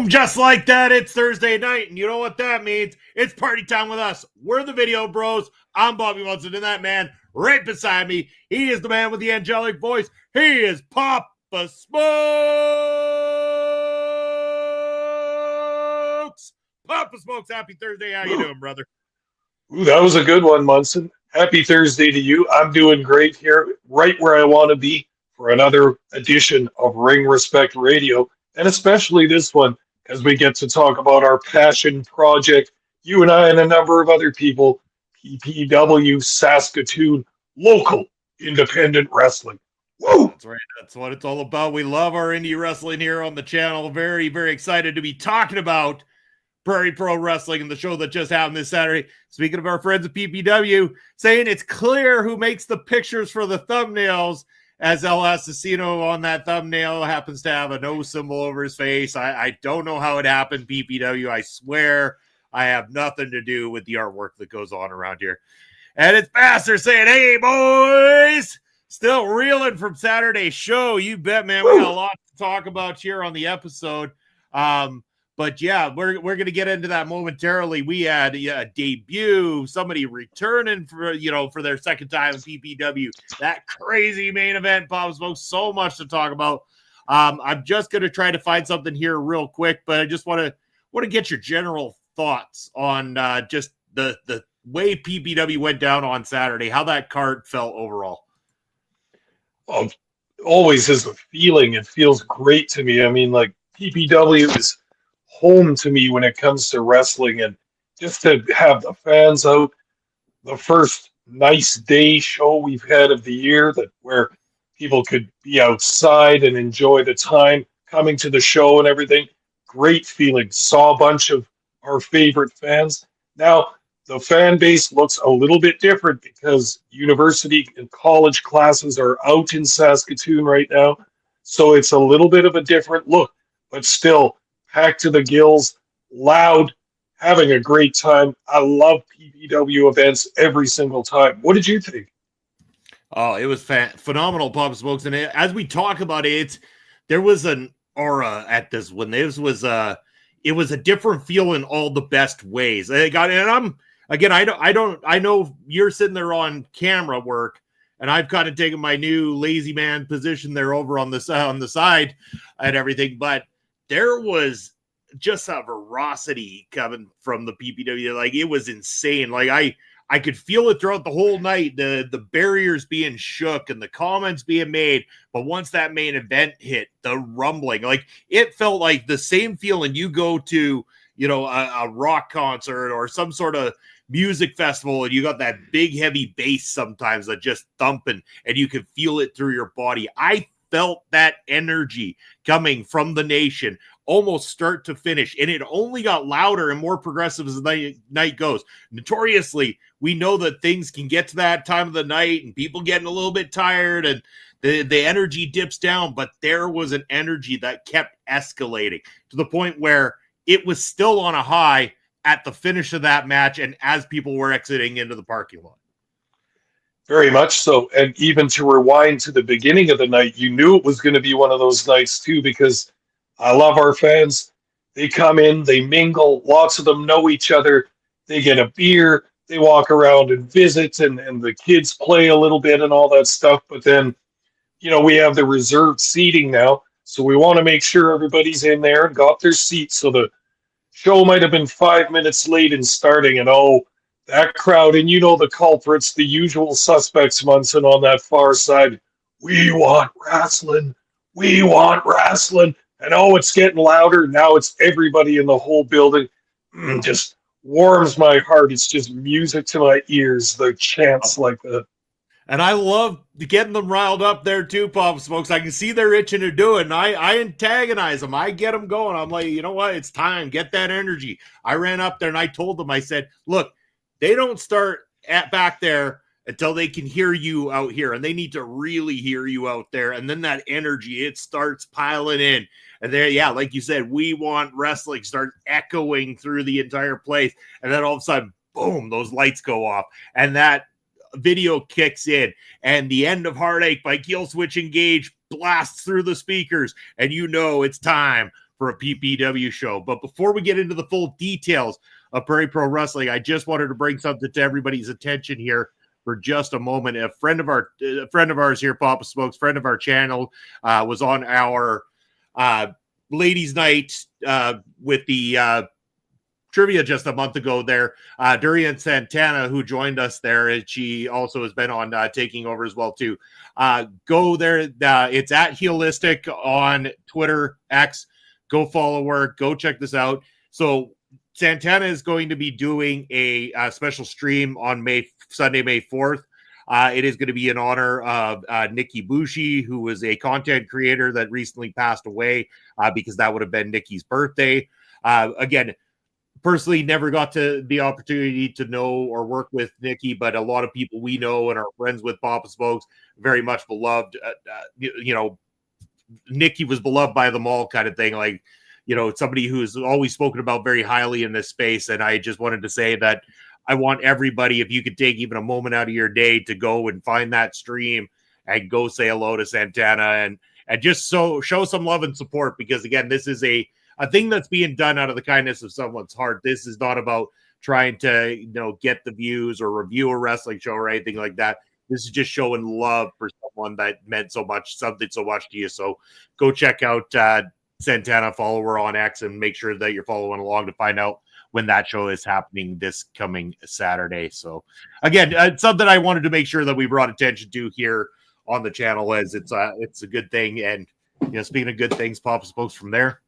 Just like that, it's Thursday night, and you know what that means? It's party time with us. We're the Video Bros. I'm Bobby Munson, and that man right beside me, he is the man with the angelic voice. He is Papa Smokes. Papa Smokes, happy Thursday. How you doing, brother? Ooh, that was a good one, Munson. Happy Thursday to you. I'm doing great here, right where I want to be for another edition of Ring Respect Radio, and especially this one, as we get to talk about our passion project, you and I and a number of other people, PPW Saskatoon, local independent wrestling. Woo! That's right. That's what it's all about. We love our indie wrestling here on the channel. Very, very excited to be talking about Prairie Pro Wrestling and the show that just happened this Saturday. Speaking of our friends at PPW, saying it's clear who makes the pictures for the thumbnails, as El Asesino on that thumbnail happens to have a no symbol over his face. I don't know how it happened, PPW. I swear I have nothing to do with the artwork that goes on around here. And it's Master saying, hey, boys, still reeling from Saturday's show. You bet, man. We got a lot to talk about here on the episode. But yeah, we're going to get into that momentarily. We had a debut, somebody returning for their second time in PPW. That crazy main event, Bob Smoke, so much to talk about. I'm just going to try to find something here real quick, but I just want to get your general thoughts on just the way PPW went down on Saturday, how that card felt overall. Well, always is the feeling. It feels great to me. I mean, like PPW is home to me when it comes to wrestling, and just to have the fans out, the first nice day show we've had of the year, that where people could be outside and enjoy the time coming to the show and everything. Great feeling. Saw a bunch of our favorite fans. Now the fan base looks a little bit different because university and college classes are out in Saskatoon right now, so it's a little bit of a different look, but still packed to the gills, loud, having a great time. I love PPW events every single time. What did you think? Oh, it was phenomenal, Pop Smokes. And as we talk about it, there was an aura at this one. It was a different feel in all the best ways. I know you're sitting there on camera work, and I've kind of taken my new lazy man position there over on the side and everything, but there was just a veracity coming from the PPW. Like, it was insane. Like, I could feel it throughout the whole night, the barriers being shook and the comments being made. But once that main event hit, the rumbling, like, it felt like the same feeling you go to, a rock concert or some sort of music festival, and you got that big heavy bass sometimes that just thumping, and you can feel it through your body. I felt that energy coming from the nation almost start to finish, and it only got louder and more progressive as the night goes. Notoriously, we know that things can get to that time of the night and people getting a little bit tired and the energy dips down, but there was an energy that kept escalating to the point where it was still on a high at the finish of that match and as people were exiting into the parking lot. Very much so. And even to rewind to the beginning of the night, you knew it was going to be one of those nights too, because I love our fans. They come in, they mingle, lots of them know each other. They get a beer, they walk around and visit, and the kids play a little bit and all that stuff. But then, we have the reserved seating now. So we want to make sure everybody's in there and got their seats. So the show might have been 5 minutes late in starting, and that crowd, and the culprits, the usual suspects, Munson, on that far side. We want wrestling. We want wrestling. And it's getting louder. Now it's everybody in the whole building. Just warms my heart. It's just music to my ears, the chants like that. And I love getting them riled up there too, Pop Smokes. I can see they're itching to do it, and I antagonize them. I get them going. I'm like, you know what? It's time. Get that energy. I ran up there and I told them, I said, look, they don't start back there until they can hear you out here, and they need to really hear you out there. And then that energy, it starts piling in. And there, yeah, like you said, we want wrestling, start echoing through the entire place. And then all of a sudden, boom, those lights go off. And that video kicks in. And the End of Heartache by Kill Switch Engage blasts through the speakers. And it's time for a PPW show. But before we get into the full details of Prairie Pro Wrestling, I just wanted to bring something to everybody's attention here for just a moment. A friend of ours here, Papa Smokes, friend of our channel, was on our ladies' night with the trivia just a month ago there. Durian Santana, who joined us there, and she also has been on taking over as well too. Go there. It's at Heelistic on Twitter, X. Go follow her. Go check this out. So Santana is going to be doing a special stream on Sunday, May 4th. It is going to be in honor of Nikki Bushi, who was a content creator that recently passed away because that would have been Nikki's birthday. Again, personally never got to the opportunity to know or work with Nikki, but a lot of people we know and are friends with Papa Smokes, very much beloved. Nikki was beloved by them all, kind of thing. Like, somebody who's always spoken about very highly in this space. And I just wanted to say that I want everybody, if you could take even a moment out of your day to go and find that stream and go say hello to Santana and just show some love and support, because again, this is a thing that's being done out of the kindness of someone's heart. This is not about trying to, get the views or review a wrestling show or anything like that. This is just showing love for someone that meant something so much to you. So go check out Santana, follow her on X, and make sure that you're following along to find out when that show is happening this coming Saturday. So again, it's something I wanted to make sure that we brought attention to here on the channel, as it's a good thing. And speaking of good things, Papa Smokes, from there,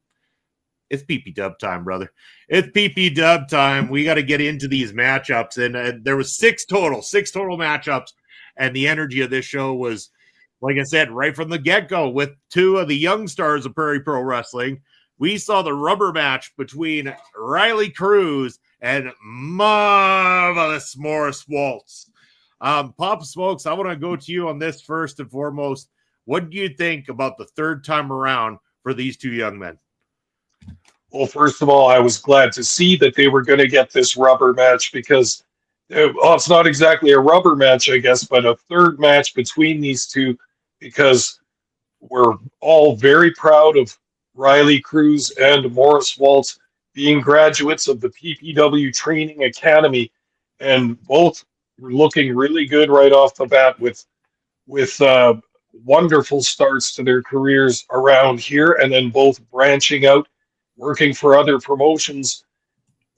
it's PP Dub time, brother. It's PP Dub time. We got to get into these matchups, and there was six total matchups, and the energy of this show was, like I said, right from the get-go, with two of the young stars of Prairie Pro Wrestling. We saw the rubber match between Riley Cruz and Marvelous Morris Waltz. Papa Smokes, I want to go to you on this first and foremost. What do you think about the third time around for these two young men? Well, first of all, I was glad to see that they were going to get this rubber match, because it's not exactly a rubber match, I guess, but a third match between these two, because we're all very proud of Riley Cruz and Morris Waltz being graduates of the PPW Training Academy, and both were looking really good right off the bat with wonderful starts to their careers around here, and then both branching out, working for other promotions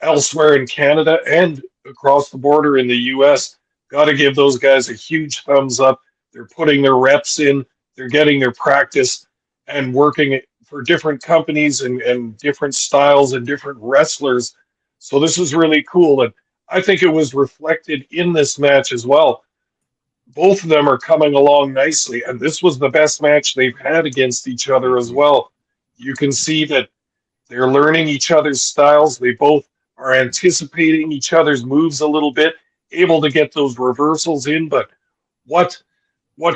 elsewhere in Canada and across the border in the US. Got to give those guys a huge thumbs up. They're putting their reps in, they're getting their practice, and working for different companies and different styles and different wrestlers. So this is really cool. And I think it was reflected in this match as well. Both of them are coming along nicely, and this was the best match they've had against each other as well. You can see that they're learning each other's styles. They both are anticipating each other's moves a little bit, able to get those reversals in. But what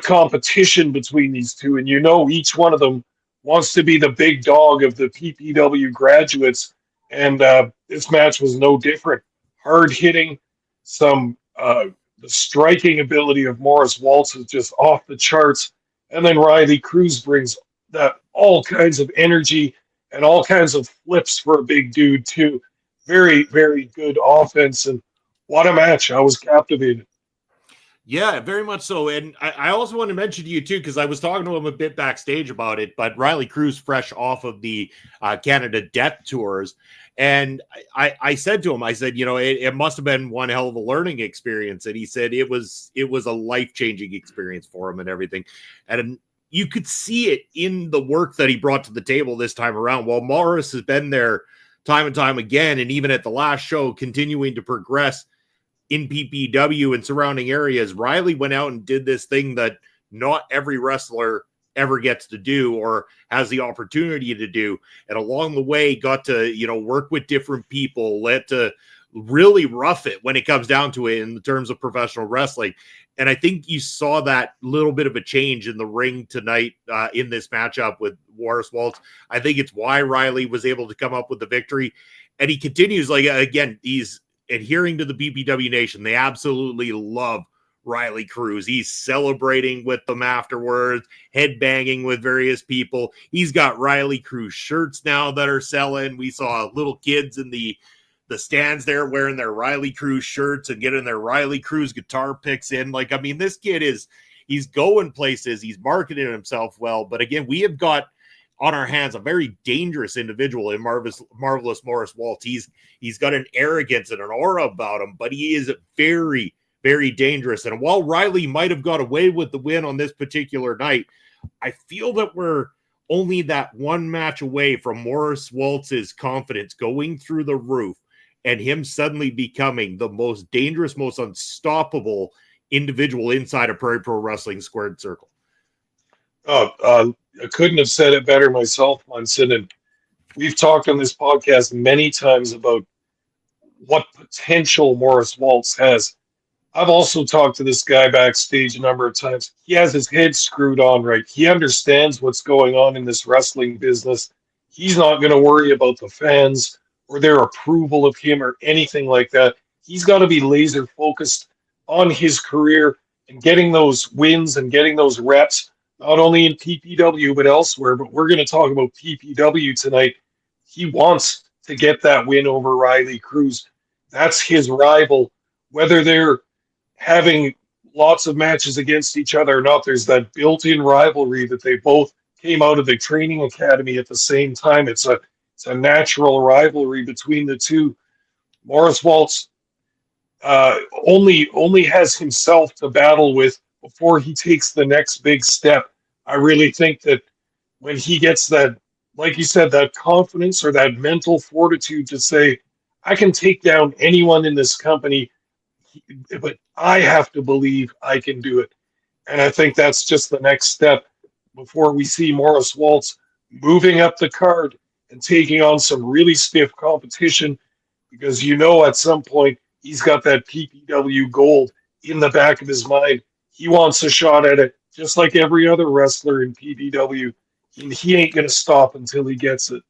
competition between these two. And each one of them wants to be the big dog of the PPW graduates. And this match was no different. Hard hitting, the striking ability of Morris Waltz is just off the charts. And then Riley Cruz brings that all kinds of energy and all kinds of flips for a big dude too. Very, very good offense, and what a match. I was captivated. Yeah, very much so. And I also want to mention to you too, because I was talking to him a bit backstage about it, but Riley Cruz, fresh off of the Canada Death Tours. And I said to him, I said, it must have been one hell of a learning experience. And he said it was a life-changing experience for him and everything. And you could see it in the work that he brought to the table this time around. While Morris has been there time and time again, and even at the last show, continuing to progress in PPW and surrounding areas, Riley went out and did this thing that not every wrestler ever gets to do or has the opportunity to do. And along the way, got to, work with different people, let to really rough it when it comes down to it in terms of professional wrestling. And I think you saw that little bit of a change in the ring tonight in this matchup with Morris Waltz. I think it's why Riley was able to come up with the victory. And he continues, he's adhering to the PPW Nation. They absolutely love Riley Cruz. He's celebrating with them afterwards, headbanging with various people. He's got Riley Cruz shirts now that are selling. We saw little kids in the stands there wearing their Riley Cruz shirts and getting their Riley Cruz guitar picks in. Like, I mean, this kid he's going places. He's marketing himself well. But again, we have got on our hands a very dangerous individual in Marvelous Morris Waltz. He's got an arrogance and an aura about him, but he is very, very dangerous. And while Riley might have got away with the win on this particular night, I feel that we're only that one match away from Morris Waltz's confidence going through the roof and him suddenly becoming the most dangerous, most unstoppable individual inside of Prairie Pro Wrestling Squared Circle. I couldn't have said it better myself, Munson. And we've talked on this podcast many times about what potential Morris Waltz has. I've also talked to this guy backstage a number of times. He has his head screwed on right. He understands what's going on in this wrestling business. He's not going to worry about the fans or their approval of him or anything like that. He's got to be laser focused on his career and getting those wins and getting those reps, not only in PPW but elsewhere. But we're going to talk about PPW tonight. He wants to get that win over Riley Cruz. That's his rival. Whether they're having lots of matches against each other or not, there's that built-in rivalry that they both came out of the training academy at the same time. It's a natural rivalry between the two. Morris Waltz only has himself to battle with before he takes the next big step. I really think that when he gets that, like you said, that confidence or that mental fortitude to say, I can take down anyone in this company, but I have to believe I can do it. And I think that's just the next step before we see Morris Waltz moving up the card and taking on some really stiff competition, because at some point he's got that PPW gold in the back of his mind. He wants a shot at it, just like every other wrestler in PPW. And he ain't going to stop until he gets it.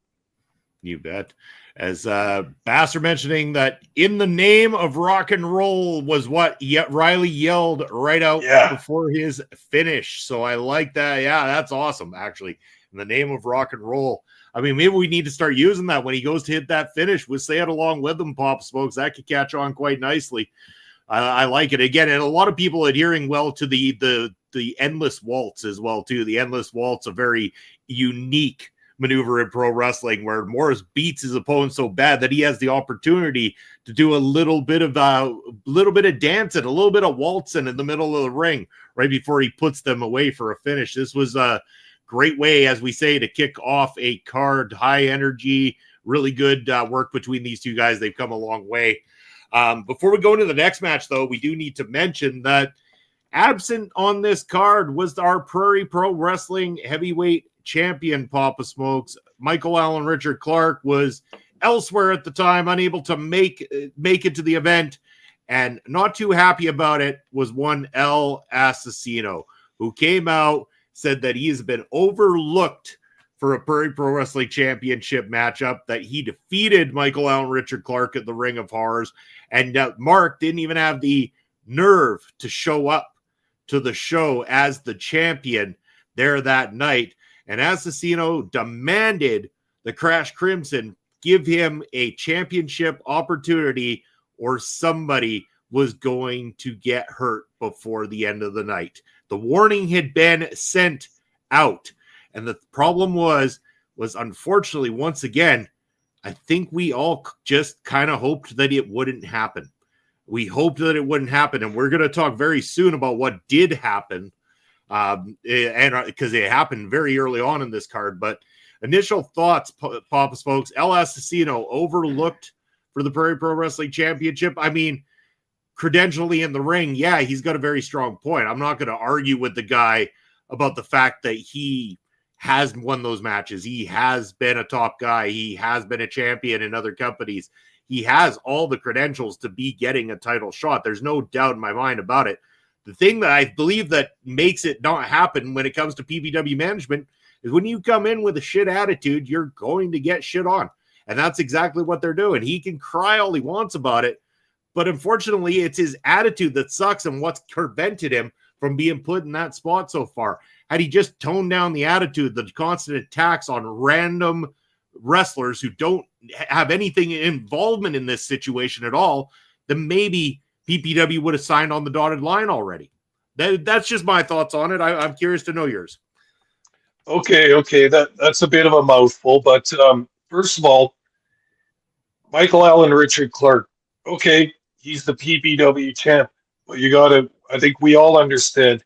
You bet. As Basser mentioning that in the name of rock and roll was what Riley yelled right out before his finish. So I like that. Yeah, that's awesome, actually. In the name of rock and roll. I mean, maybe we need to start using that when he goes to hit that finish. We'll say it along with him, Pop Smokes. That could catch on quite nicely. I like it. Again, and a lot of people adhering well to the Endless Waltz as well, too. The Endless Waltz, a very unique maneuver in pro wrestling where Morris beats his opponent so bad that he has the opportunity to do a little bit of dancing, a little bit of waltzing in the middle of the ring right before he puts them away for a finish. This was a great way, as we say, to kick off a card. High energy, really good work between these two guys. They've come a long way. Before we go into the next match, though, we do need to mention that absent on this card was our Prairie Pro Wrestling heavyweight champion, Papa Smokes. Michael Allen Richard Clark was elsewhere at the time, unable to make it to the event, and not too happy about it was one El Asesino, who came out, said that he has been overlooked for a Prairie Pro Wrestling Championship matchup, that he defeated Michael Allen Richard Clark at the Ring of Horrors, and Mark didn't even have the nerve to show up to the show as the champion there that night. And Asesino demanded the Crash Crimson give him a championship opportunity or somebody was going to get hurt before the end of the night. The warning had been sent out. And the problem was unfortunately, once again, I think we all just kind of hoped that it wouldn't happen. We hoped that it wouldn't happen. And we're going to talk very soon about what did happen. And because it happened very early on in this card. But initial thoughts, Papa's folks, El Asesino overlooked for the Prairie Pro Wrestling Championship. I mean, credentially in the ring, yeah, he's got a very strong point. I'm not going to argue with the guy about the fact that he has won those matches. He has been a top guy. He has been a champion in other companies. He has all the credentials to be getting a title shot. There's no doubt in my mind about it. The thing that I believe that makes it not happen when it comes to PPW management is when you come in with a shit attitude, you're going to get shit on. And that's exactly what they're doing. He can cry all he wants about it, But unfortunately, it's his attitude that sucks and what's prevented him from being put in that spot so far. Had he just toned down the attitude, the constant attacks on random wrestlers who don't have anything involvement in this situation at all, then maybe PPW would have signed on the dotted line already. That's just my thoughts on it. I'm curious to know yours. Okay, that's a bit of a mouthful, but first of all, Michael Allen, Richard Clark. Okay, he's the PPW champ, but I think we all understand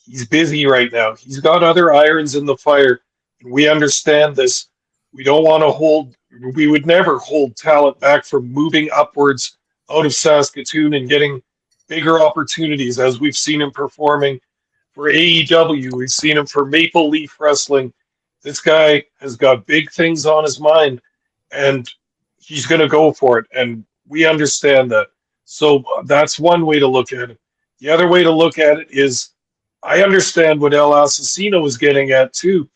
he's busy right now. He's got other irons in the fire. And we understand this. We would never hold talent back from moving upwards out of Saskatoon and getting bigger opportunities, as we've seen him performing for AEW. We've seen him for Maple Leaf Wrestling. This guy has got big things on his mind, and he's going to go for it. And we understand that. So that's one way to look at it. The other way to look at it is, I understand what El Asesino was getting at too.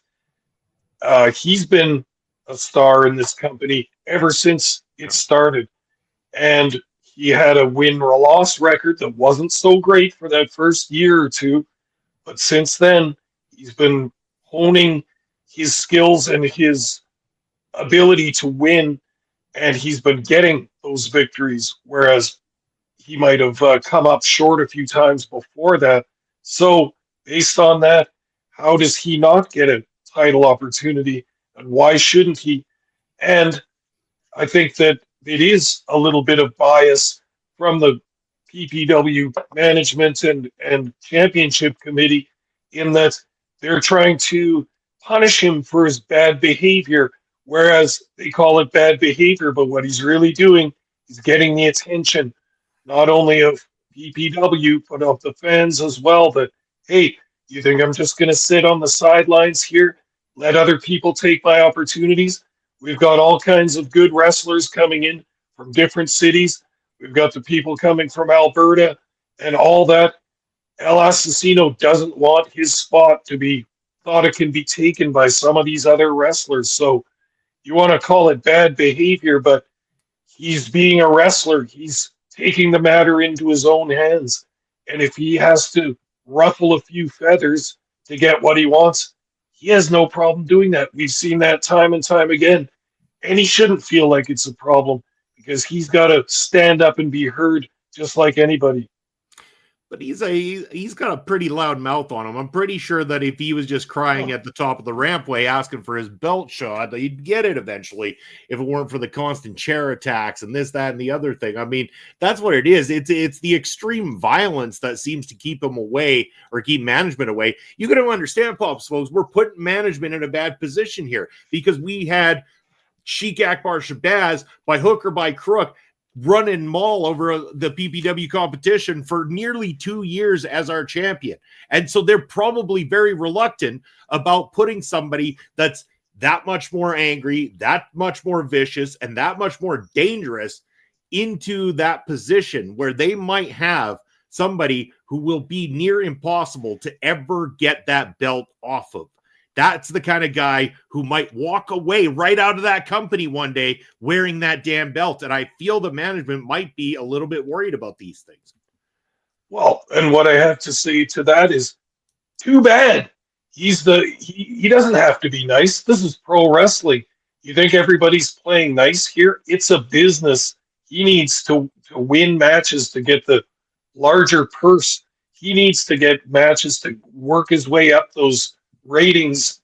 He's been a star in this company ever since it started. And he had a win-loss record that wasn't so great for that first year or two. But since then, he's been honing his skills and his ability to win, and he's been getting those victories, whereas he might have come up short a few times before that. So based on that, how does he not get a title opportunity, and why shouldn't he? And I think that it is a little bit of bias from the PPW management and championship committee, in that they're trying to punish him for his bad behavior, whereas they call it bad behavior, but what he's really doing is getting the attention not only of PPW but of the fans as well. That, hey, you think I'm just going to sit on the sidelines here, let other people take my opportunities? We've got all kinds of good wrestlers coming in from different cities. We've got the people coming from Alberta and all that. El Asesino doesn't want his spot to be thought it can be taken by some of these other wrestlers. So you want to call it bad behavior, but he's being a wrestler. He's taking the matter into his own hands. And if he has to ruffle a few feathers to get what he wants, he has no problem doing that. We've seen that time and time again. And he shouldn't feel like it's a problem, because he's got to stand up and be heard just like anybody. But he's got a pretty loud mouth on him. I'm pretty sure that if he was just crying at the top of the rampway asking for his belt shot, he'd get it eventually if it weren't for the constant chair attacks and this, that, and the other thing. I mean, that's what it is. It's the extreme violence that seems to keep him away, or keep management away. You got to understand, Pops, folks, we're putting management in a bad position here, because we had Sheik Akbar Shabazz, by hook or by crook, run and maul over the PPW competition for nearly 2 years as our champion. And so they're probably very reluctant about putting somebody that's that much more angry, that much more vicious, and that much more dangerous into that position where they might have somebody who will be near impossible to ever get that belt off of. That's the kind of guy who might walk away right out of that company one day wearing that damn belt. And I feel the management might be a little bit worried about these things. Well, and what I have to say to that is, too bad. He doesn't have to be nice. This is pro wrestling. You think everybody's playing nice here? It's a business. He needs to win matches to get the larger purse. He needs to get matches to work his way up those ratings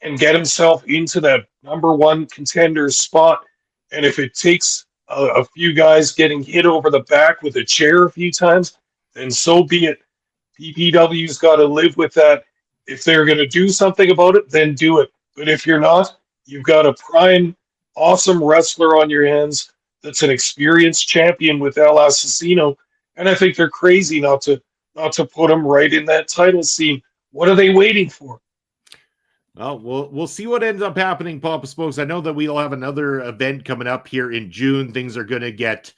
and get himself into that number one contender spot. And if it takes a few guys getting hit over the back with a chair a few times, then so be it. PPW's got to live with that. If they're going to do something about it, then do it. But if you're not, you've got a prime, awesome wrestler on your hands that's an experienced champion with El Asesino. And I think they're crazy not to put him right in that title scene. What are they waiting for? Well, we'll see what ends up happening, Papa Spokes. I know that we'll have another event coming up here in June. Things are going to get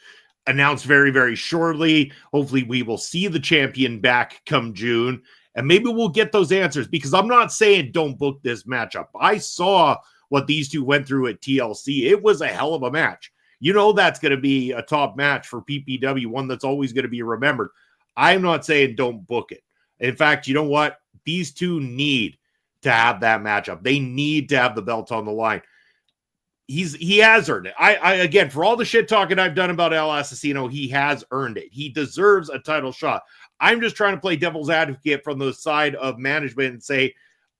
announced very, very shortly. Hopefully we will see the champion back come June, and maybe we'll get those answers, because I'm not saying don't book this matchup. I saw what these two went through at TLC. It was a hell of a match. You know that's going to be a top match for PPW, one that's always going to be remembered. I'm not saying don't book it. In fact, you know what? These two need to have that matchup. They need to have the belt on the line. He has earned it. I again, for all the shit talking I've done about El Asesino, he has earned it. He deserves a title shot. I'm just trying to play devil's advocate from the side of management and say,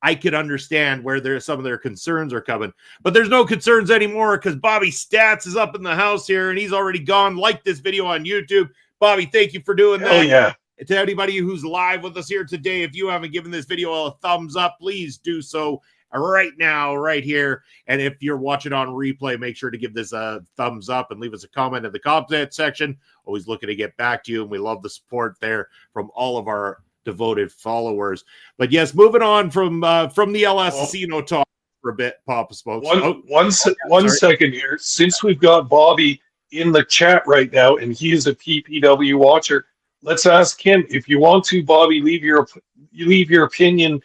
I could understand where some of their concerns are coming. But there's no concerns anymore because Bobby Stats is up in the house here and he's already gone. Like this video on YouTube. Bobby, thank you for doing that. Oh, yeah. To anybody who's live with us here today, if you haven't given this video a thumbs up, please do so right now, right here. And if you're watching on replay, make sure to give this a thumbs up and leave us a comment in the comment section. Always looking to get back to you, and we love the support there from all of our devoted followers. But yes, moving on from the El Asesino talk for a bit, Papa Smokes. One second here. Since we've got Bobby in the chat right now, and he is a PPW watcher, let's ask him if you want to. Bobby, leave your opinion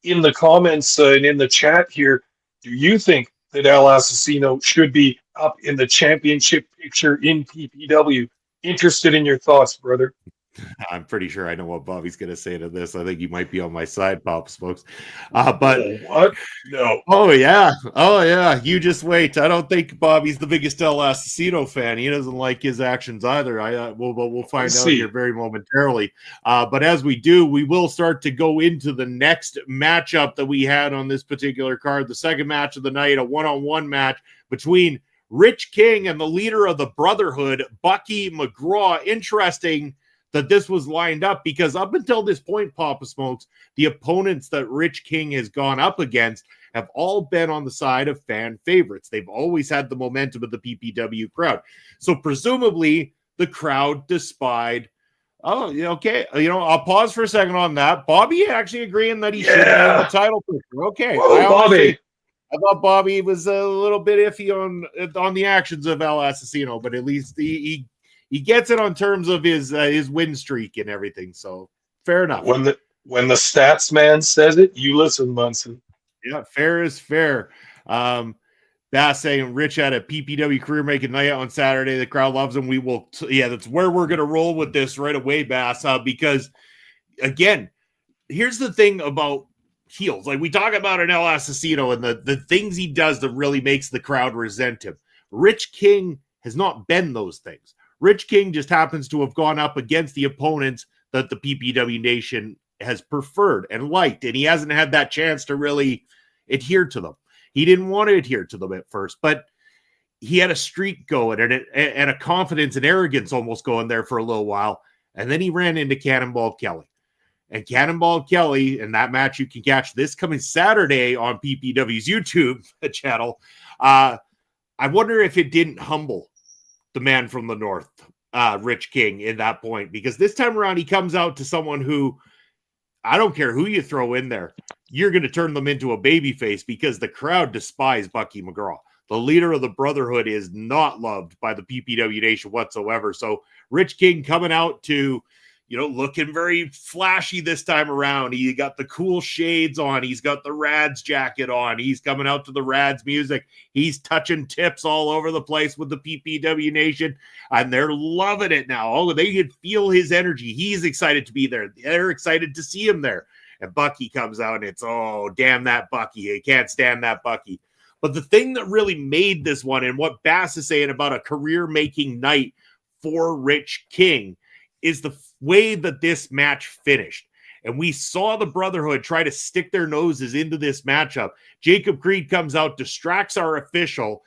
in the comments and in the chat here. Do you think that El Asesino should be up in the championship picture in PPW? Interested in your thoughts, brother. I'm pretty sure I know what Bobby's going to say to this. I think you might be on my side, Pop Smokes. But what? No. Oh yeah. You just wait. I don't think Bobby's the biggest El Asesino fan. He doesn't like his actions either. We'll find out here very momentarily. But as we do, we will start to go into the next matchup that we had on this particular card. The second match of the night, a one-on-one match between Rich King and the leader of the Brotherhood, Bucky McGraw. Interesting that this was lined up because up until this point, Papa Smokes, the opponents that Rich King has gone up against have all been on the side of fan favorites. They've always had the momentum of the PPW crowd. So presumably the crowd despised. Oh, okay. I'll pause for a second on that. Bobby actually agreeing that he should be in the title picture. Okay. Whoa, Bobby. I thought Bobby was a little bit iffy on the actions of El Asesino, but at least he gets it on terms of his win streak and everything. So fair enough. When the stats man says it, you listen, Munson. Yeah, fair is fair. Bass saying Rich had a PPW career making night on Saturday. The crowd loves him. We will. That's where we're going to roll with this right away, Bass. Because again, here's the thing about heels. Like we talk about an El Asesino and the things he does that really makes the crowd resent him. Rich King has not been those things. Rich King just happens to have gone up against the opponents that the PPW Nation has preferred and liked, and he hasn't had that chance to really adhere to them. He didn't want to adhere to them at first, but he had a streak going and a confidence and arrogance almost going there for a little while, and then he ran into Cannonball Kelly. And Cannonball Kelly, in that match you can catch this coming Saturday on PPW's YouTube channel. I wonder if it didn't humble the man from the north, Rich King, in that point, because this time around he comes out to someone who, I don't care who you throw in there, you're going to turn them into a babyface because the crowd despise Bucky McGraw. The leader of the Brotherhood is not loved by the PPW Nation whatsoever. So Rich King coming out to, looking very flashy this time around. He got the cool shades on. He's got the Rads jacket on. He's coming out to the Rads music. He's touching tips all over the place with the PPW Nation, and they're loving it now. Oh, they can feel his energy. He's excited to be there. They're excited to see him there. And Bucky comes out, and it's, oh, damn that Bucky. I can't stand that Bucky. But the thing that really made this one, and what Bass is saying about a career-making night for Rich King, is the way that this match finished. And we saw the Brotherhood try to stick their noses into this matchup. Jacob Creed comes out, distracts our official,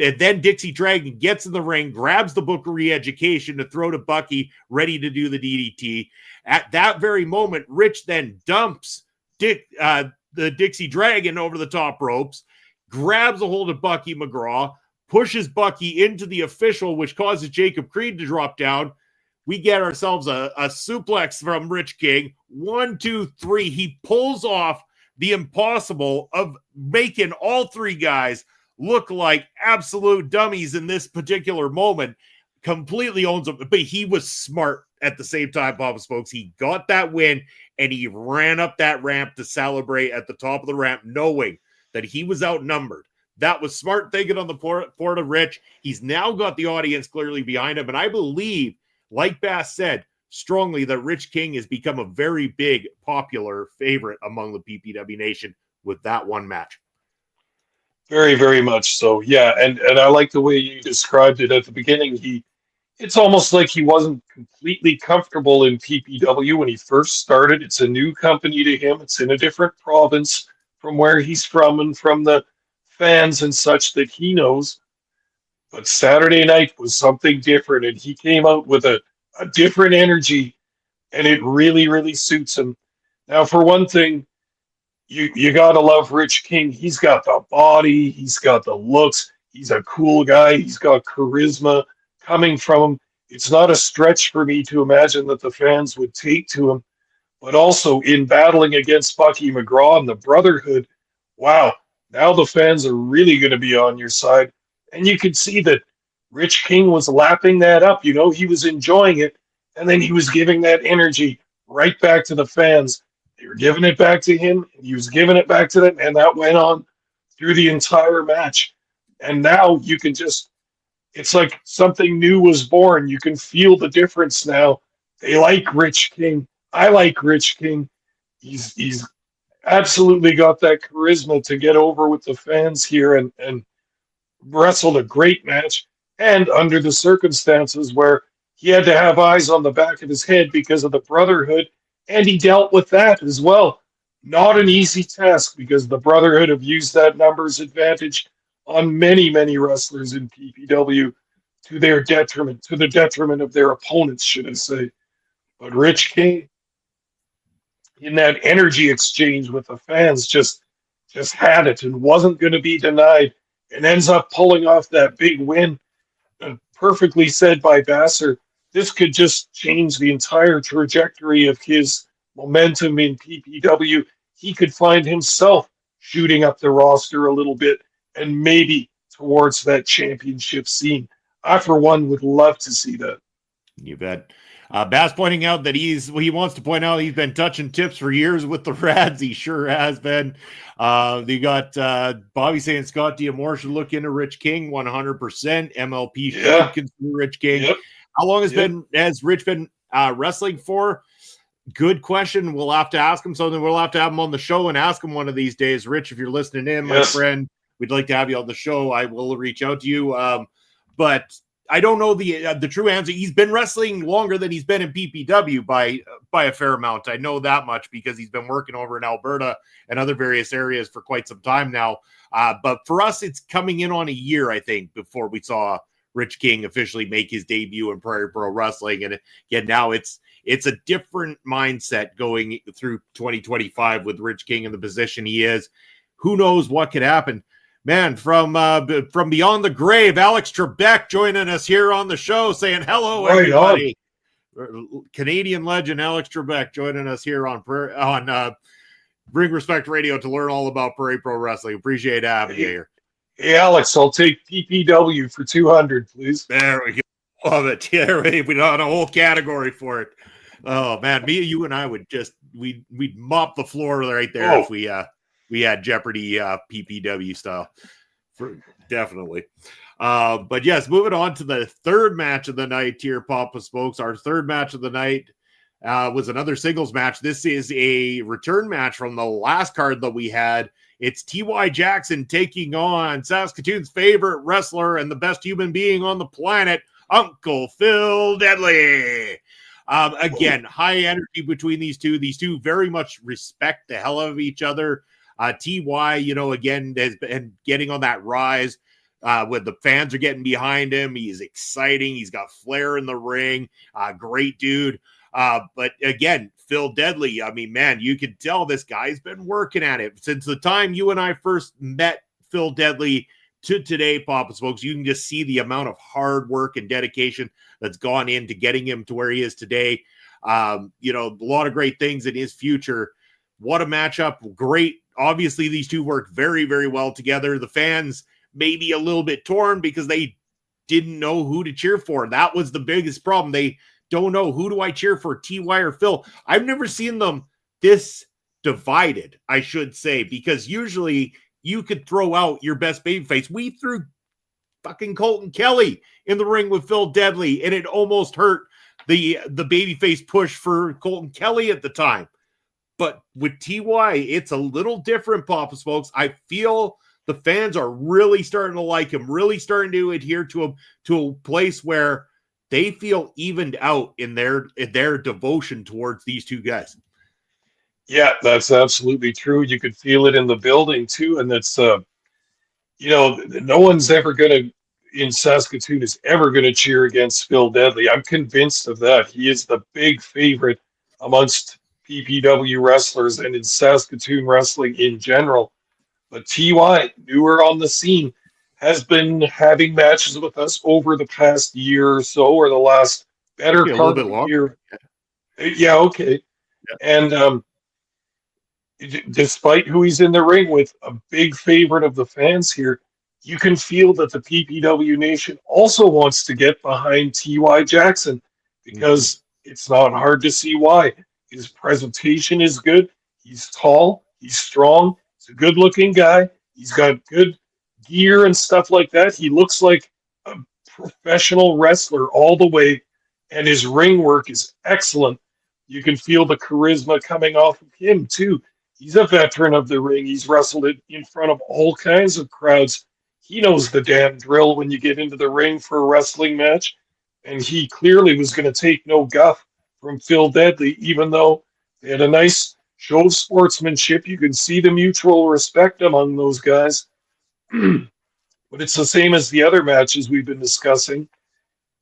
and then Dixie Dragon gets in the ring, grabs the Book of Re-Education to throw to Bucky, ready to do the DDT. At that very moment, Rich then dumps the Dixie Dragon over the top ropes, grabs a hold of Bucky McGraw, pushes Bucky into the official, which causes Jacob Creed to drop down. We get ourselves a suplex from Rich King. 1, 2, 3. He pulls off the impossible of making all three guys look like absolute dummies in this particular moment. Completely owns them. But he was smart at the same time, Papa Smokes. He got that win, and he ran up that ramp to celebrate at the top of the ramp, knowing that he was outnumbered. That was smart thinking on the part of Rich. He's now got the audience clearly behind him. And I believe, like Bass said, strongly that Rich King has become a very big, popular favorite among the PPW Nation with that one match. Very, very much so. Yeah, and I like the way you described it at the beginning. It's almost like he wasn't completely comfortable in PPW when he first started. It's a new company to him. It's in a different province from where he's from and from the fans and such that he knows. But Saturday night was something different, and he came out with a different energy, and it really, really suits him. Now, for one thing, you gotta love Rich King. He's got the body, he's got the looks, he's a cool guy, he's got charisma coming from him. It's not a stretch for me to imagine that the fans would take to him, but also in battling against Bucky McGraw and the Brotherhood, wow, now the fans are really going to be on your side. And you could see that Rich King was lapping that up. You know, he was enjoying it, and then he was giving that energy right back to the fans. They were giving it back to him, and he was giving it back to them, and that went on through the entire match. And now you can just, it's like something new was born. You can feel the difference now. They like Rich King. I like Rich King. He's absolutely got that charisma to get over with the fans here and wrestled a great match. And under the circumstances where he had to have eyes on the back of his head because of the Brotherhood, and he dealt with that as well. Not an easy task because the Brotherhood have used that numbers advantage on many, many wrestlers in PPW to their detriment, to the detriment of their opponents, should I say. But Rich King, in that energy exchange with the fans, just had it and wasn't going to be denied, and ends up pulling off that big win. And perfectly said by Basser, this could just change the entire trajectory of his momentum in PPW. He could find himself shooting up the roster a little bit and maybe towards that championship scene. I, for one, would love to see that. You bet. Bass pointing out that he wants to point out he's been touching tips for years with the Rads. He sure has been. You got Bobby saying Scott D'Amore should look into Rich King 100%. MLP should consider Rich King. Yep. How long has Rich been wrestling for? Good question. We'll have to ask him something. We'll have to have him on the show and ask him one of these days. Rich, if you're listening in, my friend, we'd like to have you on the show. I will reach out to you. But I don't know the true answer. He's been wrestling longer than he's been in PPW by a fair amount. I know that much because he's been working over in Alberta and other various areas for quite some time now. But for us, it's coming in on a year, I think, before we saw Rich King officially make his debut in Prairie Pro Wrestling. And again, now it's a different mindset going through 2025 with Rich King in the position he is. Who knows what could happen? Man, from beyond the grave, Alex Trebek joining us here on the show, saying hello, everybody. Canadian legend Alex Trebek joining us here on Bring Respect Radio to learn all about Prairie Pro Wrestling. Appreciate having you here. Hey, Alex, I'll take PPW for 200, please. There we go. Love it. Yeah, we got a whole category for it. Oh man, you and I we'd mop the floor right there if we had Jeopardy PPW style, definitely. But yes, moving on to the third match of the night here, Papa Smokes. Our third match of the night was another singles match. This is a return match from the last card that we had. It's T.Y. Jackson taking on Saskatoon's favorite wrestler and the best human being on the planet, Uncle Phil Deadly. Again, high energy between these two. These two very much respect the hell out of each other. T.Y., again, has been getting on that rise when the fans are getting behind him. He's exciting. He's got flair in the ring. Great dude. But again, Phil Deadly, I mean, man, you can tell this guy's been working at it since the time you and I first met Phil Deadly to today, Papa Smokes. You can just see the amount of hard work and dedication that's gone into getting him to where he is today. A lot of great things in his future. What a matchup. Great. Obviously, these two work very, very well together. The fans may be a little bit torn because they didn't know who to cheer for. That was the biggest problem. They don't know, who do I cheer for, T.Y. or Phil? I've never seen them this divided, I should say, because usually you could throw out your best babyface. We threw fucking Colton Kelly in the ring with Phil Deadly, and it almost hurt the babyface push for Colton Kelly at the time. But with TY, it's a little different, Papa Smokes. I feel the fans are really starting to like him, really starting to adhere to him to a place where they feel evened out in their devotion towards these two guys. Yeah, that's absolutely true. You could feel it in the building too, and it's no one's ever gonna in Saskatoon is ever gonna cheer against Phil Deadly. I'm convinced of that. He is the big favorite amongst PPW wrestlers and in Saskatoon wrestling in general. But TY, newer on the scene, has been having matches with us over the past year or so, or the last better part of the year. Yeah, okay. Yeah. And despite who he's in the ring with, a big favorite of the fans here, you can feel that the PPW Nation also wants to get behind T.Y. Jackson because it's not hard to see why. His presentation is good. He's tall. He's strong. He's a good-looking guy. He's got good gear and stuff like that. He looks like a professional wrestler all the way, and his ring work is excellent. You can feel the charisma coming off of him, too. He's a veteran of the ring. He's wrestled it in front of all kinds of crowds. He knows the damn drill when you get into the ring for a wrestling match, and he clearly was going to take no guff from Phil Deadly, even though they had a nice show of sportsmanship. You can see the mutual respect among those guys. But it's the same as the other matches we've been discussing.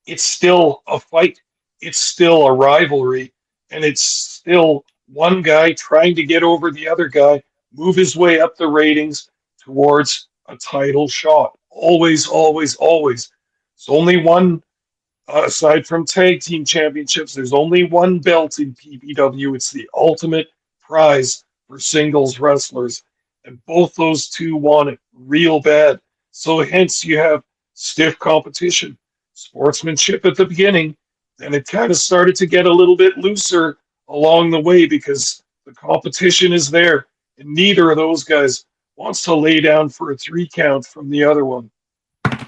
It's still a fight. It's still a rivalry. And it's still one guy trying to get over the other guy, move his way up the ratings towards a title shot. Always, always, always. There's only one, aside from tag team championships, there's only one belt in PPW. It's the ultimate prize for singles wrestlers. And both those two want it real bad. So hence you have stiff competition, sportsmanship at the beginning, and it kind of started to get a little bit looser along the way because the competition is there, and neither of those guys wants to lay down for a 3 count from the other one.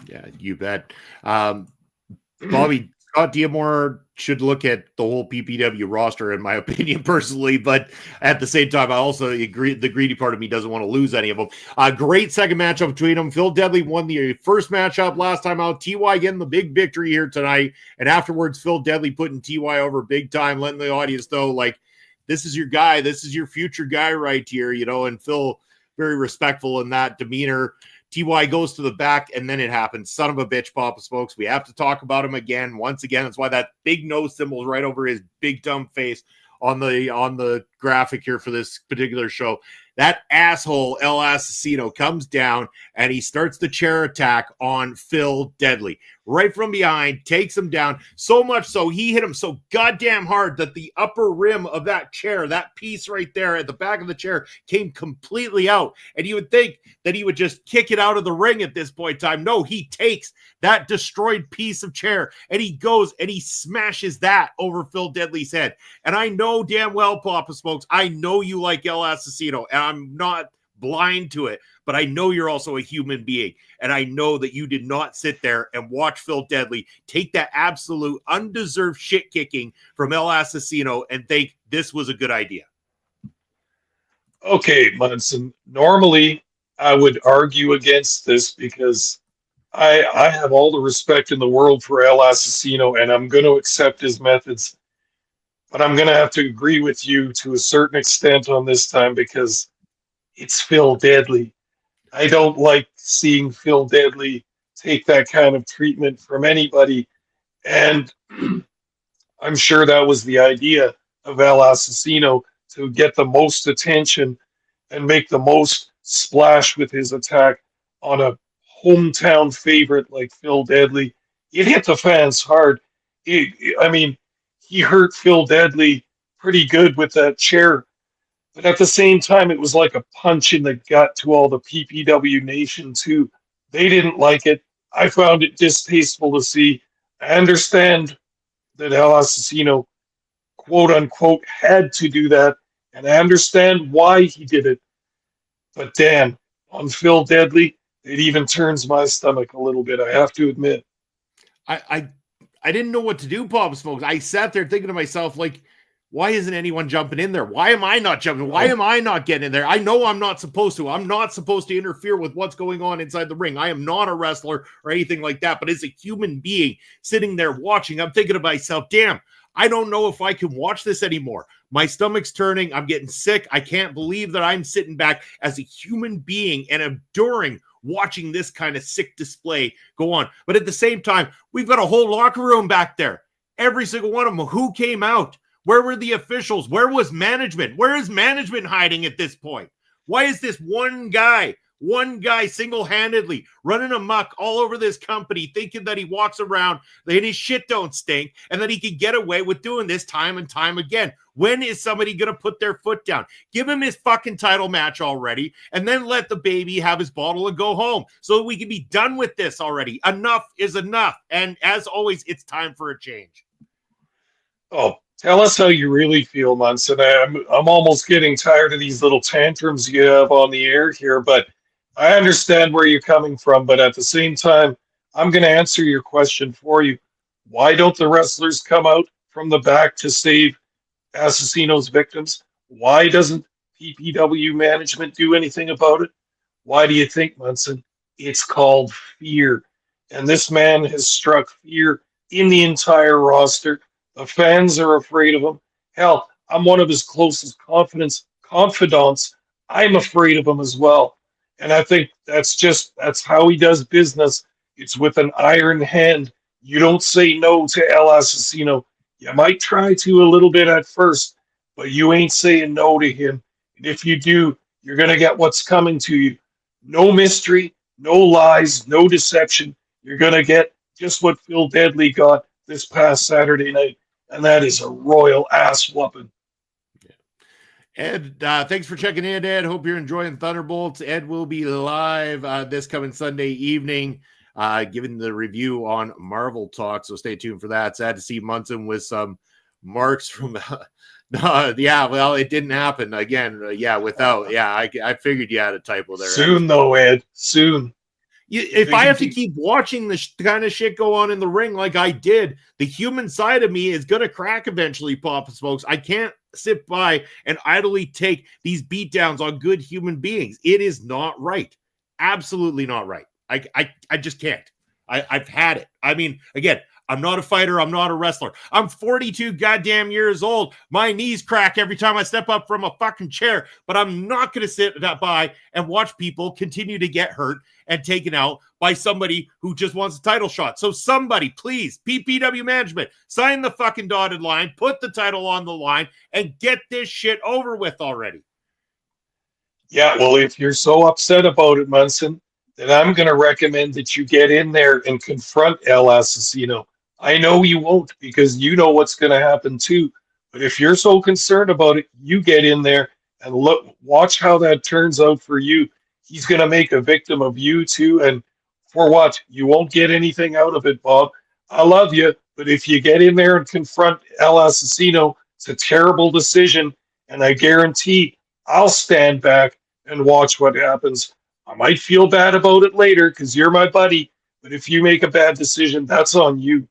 Yeah, you bet. Bobby, Scott Diamore should look at the whole PPW roster, in my opinion, personally, but at the same time, I also agree the greedy part of me doesn't want to lose any of them. Great second matchup between them. Phil Deadly won the first matchup last time out. TY getting the big victory here tonight, and afterwards, Phil Deadly putting TY over big time, letting the audience know, like, this is your guy, this is your future guy right here, and Phil very respectful in that demeanor. TY goes to the back, and then it happens. Son of a bitch, Papa Smokes. We have to talk about him again. Once again, that's why that big no symbol is right over his big dumb face on the graphic here for this particular show. That asshole El Asesino comes down, and he starts the chair attack on Phil Deadly. Right from behind, takes him down. So much so, he hit him so goddamn hard that the upper rim of that chair, that piece right there at the back of the chair, came completely out. And you would think that he would just kick it out of the ring at this point in time. No, he takes that destroyed piece of chair, and he goes and he smashes that over Phil Deadly's head. And I know damn well, Papa Smokes, I know you like El Asesino, and I'm not blind to it, but I know you're also a human being, and I know that you did not sit there and watch Phil Deadly take that absolute undeserved shit kicking from El Asesino and think this was a good idea. Okay, Munson, normally I would argue against this because I have all the respect in the world for El Asesino, and I'm going to accept his methods, but I'm going to have to agree with you to a certain extent on this time because it's Phil Deadly. I don't like seeing Phil Deadly take that kind of treatment from anybody. And I'm sure that was the idea of El Asesino, to get the most attention and make the most splash with his attack on a hometown favorite like Phil Deadly. It hit the fans hard. He hurt Phil Deadly pretty good with that chair. But at the same time, it was like a punch in the gut to all the PPW Nation, too. They didn't like it. I found it distasteful to see. I understand that El Asesino, quote unquote, had to do that, and I understand why he did it. But damn, on Phil Deadly, it even turns my stomach a little bit, I have to admit. I didn't know what to do, Pop Smokes. I sat there thinking to myself, like, why isn't anyone jumping in there? Why am I not jumping? Why am I not getting in there? I know I'm not supposed to. I'm not supposed to interfere with what's going on inside the ring. I am not a wrestler or anything like that. But as a human being sitting there watching, I'm thinking to myself, damn, I don't know if I can watch this anymore. My stomach's turning. I'm getting sick. I can't believe that I'm sitting back as a human being and enduring watching this kind of sick display go on. But at the same time, we've got a whole locker room back there. Every single one of them. Who came out? Where were the officials? Where was management? Where is management hiding at this point? Why is this one guy single-handedly running amok all over this company, thinking that he walks around and his shit don't stink and that he can get away with doing this time and time again? When is somebody going to put their foot down? Give him his fucking title match already and then let the baby have his bottle and go home so that we can be done with this already. Enough is enough. And as always, it's time for a change. Oh, tell us how you really feel, Munson. I'm almost getting tired of these little tantrums you have on the air here, but I understand where you're coming from. But at the same time, I'm going to answer your question for you. Why don't the wrestlers come out from the back to save Asesino's victims? Why doesn't PPW management do anything about it? Why do you think, Munson? It's called fear. And this man has struck fear in the entire roster. The fans are afraid of him. Hell, I'm one of his closest confidants. I'm afraid of him as well. And I think that's how he does business. It's with an iron hand. You don't say no to El Asesino. You might try to a little bit at first, but you ain't saying no to him. And if you do, you're going to get what's coming to you. No mystery, no lies, no deception. You're going to get just what Phil Deadly got this past Saturday night, and that is a royal ass whooping. Ed, thanks for checking in, Ed. Hope you're enjoying Thunderbolts. Ed will be live this coming Sunday evening, giving the review on Marvel Talk, so stay tuned for that. Sad to see Munson with some marks from yeah, well, it didn't happen again. I figured you had a typo there. Soon, though, Ed. Soon. If I have to keep watching this kind of shit go on in the ring like I did, the human side of me is going to crack eventually, Papa Smokes. I can't sit by and idly take these beatdowns on good human beings. It is not right. Absolutely not right. I just can't. I've had it. I mean, again, I'm not a fighter. I'm not a wrestler. I'm 42 goddamn years old. My knees crack every time I step up from a fucking chair, but I'm not going to sit by and watch people continue to get hurt and taken out by somebody who just wants a title shot. So somebody, please, PPW management, sign the fucking dotted line, put the title on the line, and get this shit over with already. Yeah, well, if you're so upset about it, Munson, then I'm going to recommend that you get in there and confront El Asesino. I know you won't because you know what's going to happen too. But if you're so concerned about it, you get in there and watch how that turns out for you. He's going to make a victim of you too. And for what? You won't get anything out of it, Bob. I love you, but if you get in there and confront El Asesino, it's a terrible decision. And I guarantee I'll stand back and watch what happens. I might feel bad about it later because you're my buddy. But if you make a bad decision, that's on you.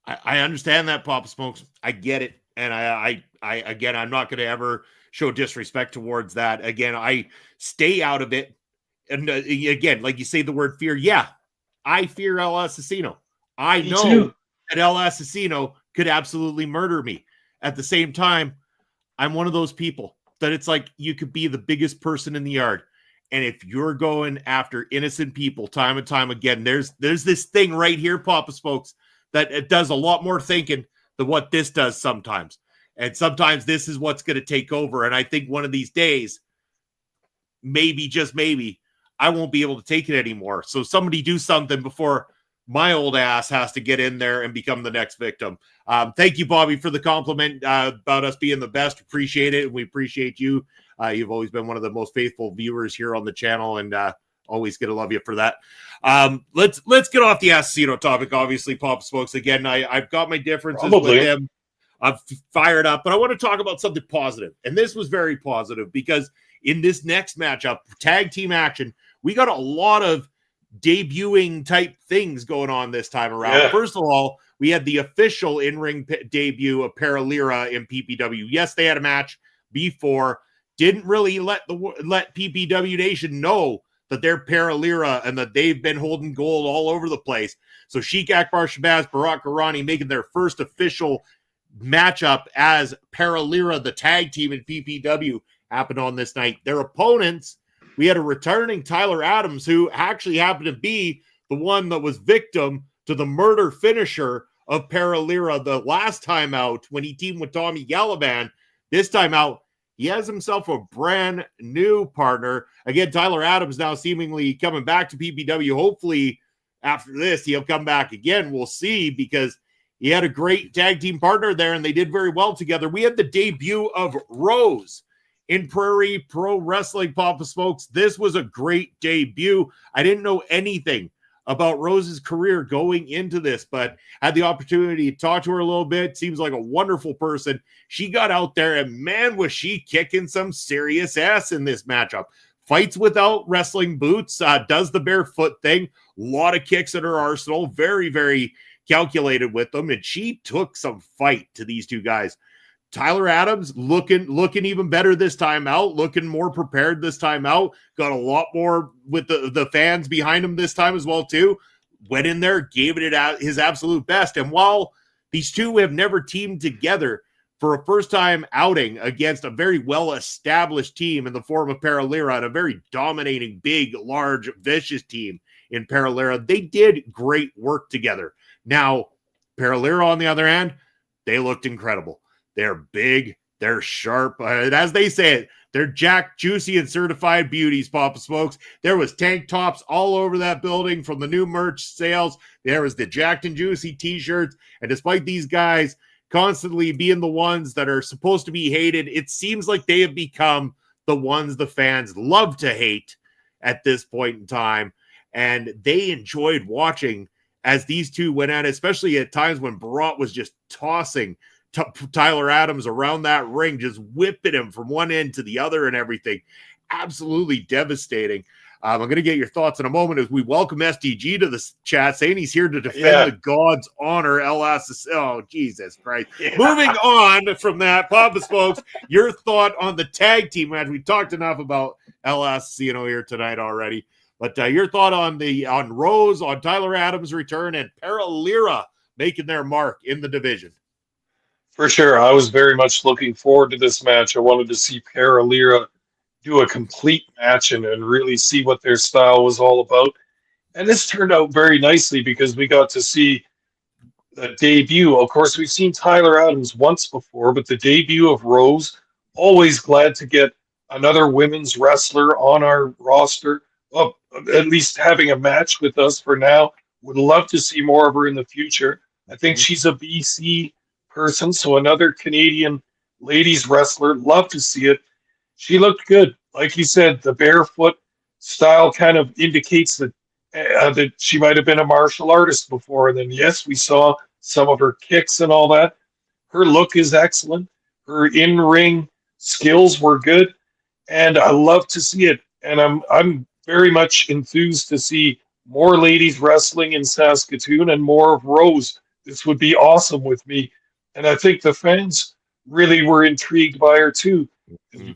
I understand that, Papa Smokes. I get it. And I again, I'm not going to ever show disrespect towards that. Again, I stay out of it. And again, like you say the word fear. Yeah, I fear El Asesino. I know that El Asesino could absolutely murder me. At the same time, I'm one of those people that it's like you could be the biggest person in the yard. And if you're going after innocent people time and time again, there's this thing right here, Papa Smokes, that it does a lot more thinking than what this does sometimes. And sometimes this is what's going to take over. And I think one of these days, maybe, just maybe, I won't be able to take it anymore. So somebody do something before my old ass has to get in there and become the next victim. Thank you, Bobby, for the compliment about us being the best. Appreciate it. And we appreciate you. You've always been one of the most faithful viewers here on the channel, and always going to love you for that. Let's get off the Asesino topic. Obviously, Papa Smokes. Again, I've got my differences with him. I'm fired up, but I want to talk about something positive. And this was very positive because in this next matchup, tag team action, we got a lot of debuting type things going on this time around. Yeah. First of all, we had the official in-ring debut of Prairie in PPW. Yes, they had a match before. Didn't really let PPW Nation know that they're Prairie and that they've been holding gold all over the place. So Sheik Akbar Shabazz, Barack Irani making their first official matchup as Prairie, the tag team in PPW, happened on this night. Their opponents, we had a returning Tyler Adams, who actually happened to be the one that was victim to the murder finisher of Prairie the last time out when he teamed with Tommy Gallivan. This time out, he has himself a brand new partner. Again, Tyler Adams now seemingly coming back to PPW. Hopefully, after this, he'll come back again. We'll see, because he had a great tag team partner there, and they did very well together. We had the debut of Rose in Prairie Pro Wrestling, Papa Smokes. This was a great debut. I didn't know anything about Rose's career going into this, but had the opportunity to talk to her a little bit. Seems like a wonderful person. She got out there, and man, was she kicking some serious ass in this matchup. Fights without wrestling boots, does the barefoot thing. A lot of kicks in her arsenal. Very, very calculated with them, and she took some fight to these two guys. Tyler Adams looking even better this time out, looking more prepared this time out. Got a lot more with the fans behind him this time as well too. Went in there, gave it his absolute best. And while these two have never teamed together, for a first-time outing against a very well-established team in the form of Prairie and a very dominating, big, large, vicious team in Prairie, they did great work together. Now, Prairie, on the other hand, they looked incredible. They're big, they're sharp, and as they say it, they're jacked, juicy, and certified beauties, Papa Smokes. There was tank tops all over that building from the new merch sales. There was the jacked and juicy t-shirts, and despite these guys constantly being the ones that are supposed to be hated, it seems like they have become the ones the fans love to hate at this point in time, and they enjoyed watching as these two went at it, especially at times when Barat was just tossing Tyler Adams around that ring, just whipping him from one end to the other and everything. Absolutely devastating. I'm going to get your thoughts in a moment as we welcome SDG to the chat, saying he's here to defend the God's honor. Oh, Jesus Christ. Yeah. Moving on from that, Papa Smokes, your thought on the tag team match. We talked enough about Asesino here tonight already, but your thought on Rose, on Tyler Adams' return, and Prairie making their mark in the division. For sure. I was very much looking forward to this match. I wanted to see Prairie do a complete match and really see what their style was all about. And this turned out very nicely because we got to see the debut. Of course, we've seen Tyler Adams once before, but the debut of Rose, always glad to get another women's wrestler on our roster, at least having a match with us for now. Would love to see more of her in the future. I think she's a BC person, so another Canadian ladies wrestler. Love to see it. She looked good. Like you said, the barefoot style kind of indicates that that she might have been a martial artist before. And then, yes, we saw some of her kicks and all that. Her look is excellent. Her in-ring skills were good, and I love to see it. And I'm very much enthused to see more ladies wrestling in Saskatoon and more of Rose. This would be awesome with me. And I think the fans really were intrigued by her too.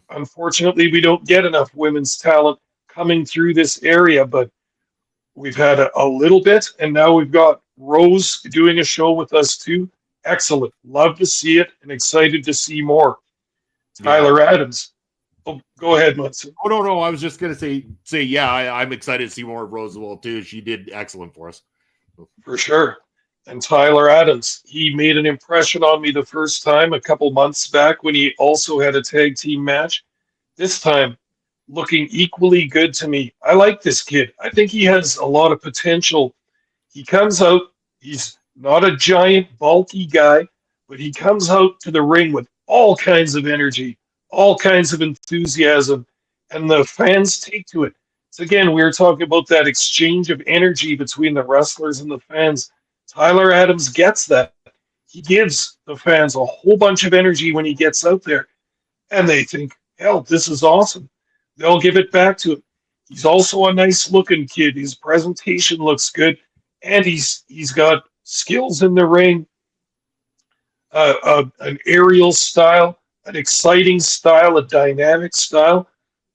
Unfortunately, we don't get enough women's talent coming through this area, but we've had a little bit, and now we've got Rose doing a show with us too. Excellent. Love to see it and excited to see more. Tyler Adams. Oh, go ahead, Munson. Oh, no. I was just going to say, yeah, I'm excited to see more of Rose as well too. She did excellent for us. For sure. And Tyler Adams, he made an impression on me the first time a couple months back when he also had a tag team match. This time, looking equally good to me. I like this kid. I think he has a lot of potential. He comes out, he's not a giant, bulky guy, but he comes out to the ring with all kinds of energy, all kinds of enthusiasm, and the fans take to it. So again, we were talking about that exchange of energy between the wrestlers and the fans. Tyler Adams gets that. He gives the fans a whole bunch of energy when he gets out there, and they think, hell, this is awesome. they'll give it back to him. He's also a nice looking kid. His presentation looks good, and he's got skills in the ring, an aerial style, an exciting style, a dynamic style.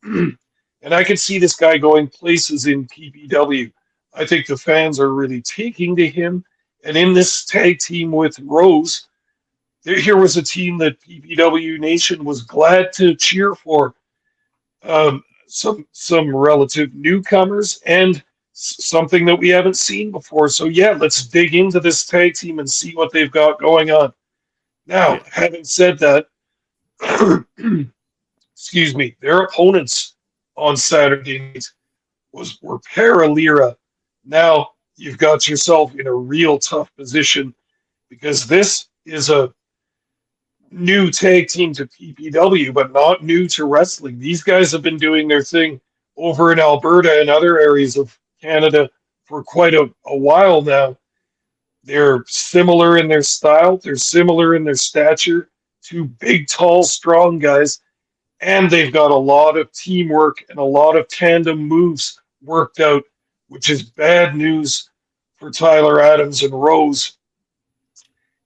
And I can see this guy going places in PPW. I think the fans are really taking to him. And in this tag team with Rose, here was a team that PPW Nation was glad to cheer for. Some relative newcomers and something that we haven't seen before. So yeah, let's dig into this tag team and see what they've got going on. Now, having said that, excuse me, their opponents on Saturday night were Paralira. Now you've got yourself in a real tough position because this is a new tag team to PPW, but not new to wrestling. These guys have been doing their thing over in Alberta and other areas of Canada for quite a while now. They're similar in their style. They're similar in their stature. Two big, tall, strong guys. And they've got a lot of teamwork and a lot of tandem moves worked out, which is bad news for Tyler Adams and Rose.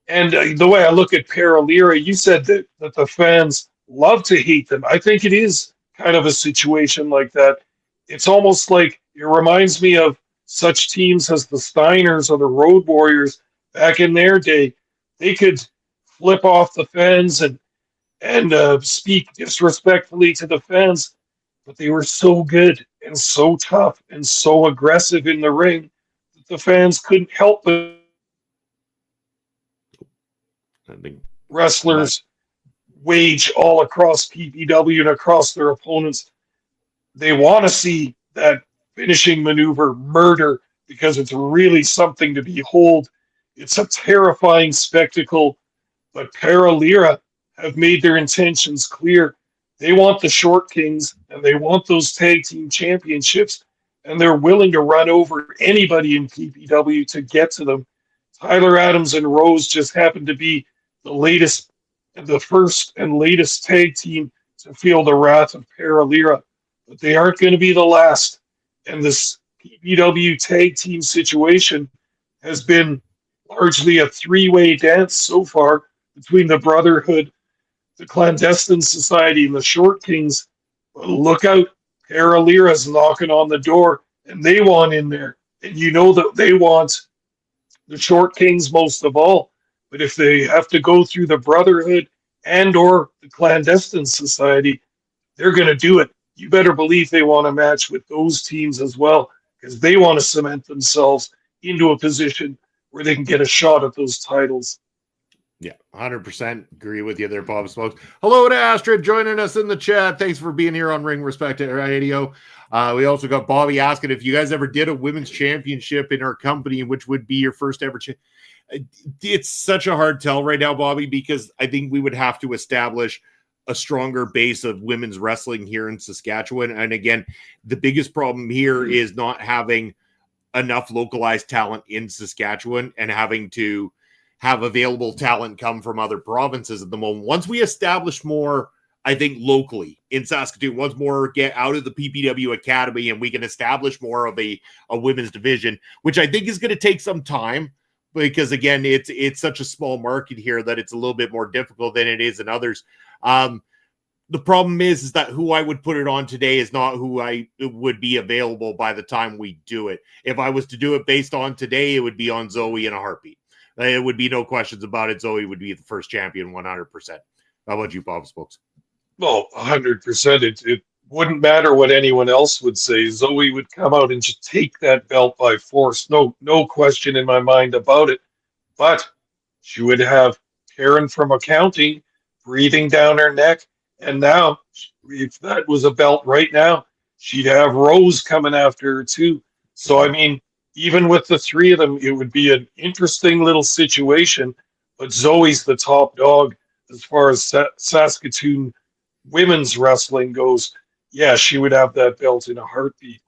And the way I look at Paralira, you said that the fans love to hate them. I think it is kind of a situation like that. It's almost like it reminds me of such teams as the Steiners or the Road Warriors back in their day. They could flip off the fans and speak disrespectfully to the fans, but they were so good and so tough and so aggressive in the ring that the fans couldn't help but wrestlers wage all across PPW and across their opponents. They want to see that finishing maneuver, murder, because it's really something to behold. It's a terrifying spectacle, but Paralira have made their intentions clear. They want the Short Kings and they want those tag team championships, and they're willing to run over anybody in PPW to get to them. Tyler Adams and Rose just happen to be the first and latest tag team to feel the wrath of Paralira, but they aren't going to be the last. And this PPW tag team situation has been largely a three-way dance so far between the Brotherhood, the Clandestine Society, and the Short Kings. But look out, Paralira's knocking on the door, and they want in there. And you know that they want the Short Kings most of all. But if they have to go through the Brotherhood and or the Clandestine Society, they're going to do it. You better believe they want a match with those teams as well, because they want to cement themselves into a position where they can get a shot at those titles. Yeah, 100% agree with you there, Bob Smokes. Hello to Astrid joining us in the chat. Thanks for being here on Ring Respect Radio. We also got Bobby asking if you guys ever did a women's championship in our company, which would be your first ever It's such a hard tell right now, Bobby, because I think we would have to establish a stronger base of women's wrestling here in Saskatchewan. And again, the biggest problem here is not having enough localized talent in Saskatchewan and having to have available talent come from other provinces at the moment. Once we establish more, I think locally in Saskatoon, once more get out of the PPW Academy and we can establish more of a women's division, which I think is going to take some time, because again, it's such a small market here that it's a little bit more difficult than it is in others. The problem is that who I would put it on today is not who I would be available by the time we do it. If I was to do it based on today, it would be on Zoe in a heartbeat. It would be no questions about it. Zoe would be the first champion 100%. How about you, Bob Spokes? Well, 100%. It wouldn't matter what anyone else would say. Zoe would come out and just take that belt by force. No question in my mind about it. But she would have Karen from accounting breathing down her neck. And now, if that was a belt right now, she'd have Rose coming after her too. So, I mean, even with the three of them, it would be an interesting little situation. But Zoe's the top dog as far as Saskatoon women's wrestling goes. Yeah, she would have that belt in a heartbeat.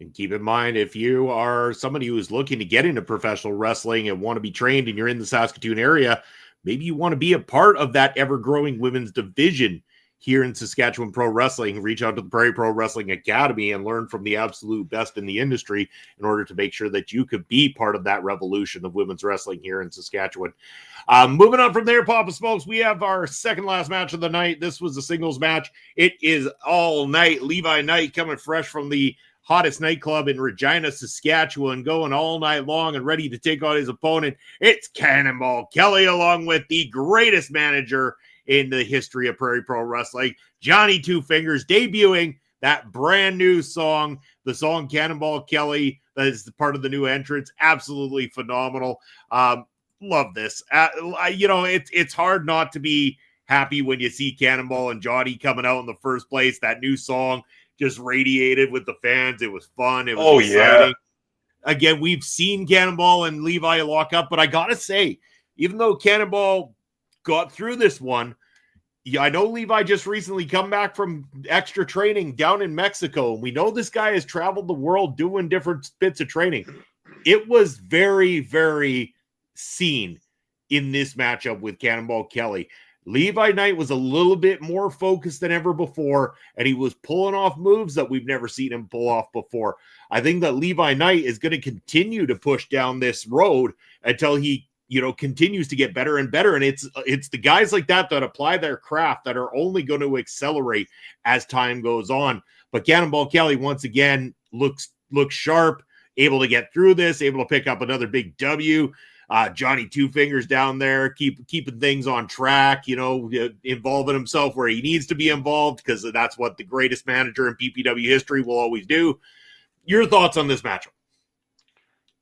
And keep in mind, if you are somebody who is looking to get into professional wrestling and want to be trained and you're in the Saskatoon area, maybe you want to be a part of that ever-growing women's division here in Saskatchewan Pro Wrestling, reach out to the Prairie Pro Wrestling Academy and learn from the absolute best in the industry in order to make sure that you could be part of that revolution of women's wrestling here in Saskatchewan. Moving on from there, Papa Smokes, we have our second last match of the night. This was a singles match. It is all night. Levi Knight coming fresh from the hottest nightclub in Regina, Saskatchewan, going all night long and ready to take on his opponent. It's Cannonball Kelly, along with the greatest manager in the history of Prairie Pro Wrestling, Johnny Two Fingers, debuting that brand new song, the song Cannonball Kelly, that is part of the new entrance. Absolutely phenomenal. Love this. It's hard not to be happy when you see Cannonball and Johnny coming out in the first place. That new song just radiated with the fans. It was fun. It was exciting. Yeah. Again, we've seen Cannonball and Levi lock up, but I gotta say, even though Cannonball got through this one, yeah, I know Levi just recently come back from extra training down in Mexico. We know this guy has traveled the world doing different bits of training. It was very, very seen in this matchup with Cannonball Kelly. Levi Knight was a little bit more focused than ever before, and he was pulling off moves that we've never seen him pull off before. I think that Levi Knight is going to continue to push down this road until he continues to get better and better. And it's the guys like that apply their craft that are only going to accelerate as time goes on. But Cannonball Kelly, once again, looks sharp, able to get through this, able to pick up another big W. Johnny Two Fingers down there, keeping things on track, involving himself where he needs to be involved, because that's what the greatest manager in PPW history will always do. Your thoughts on this matchup?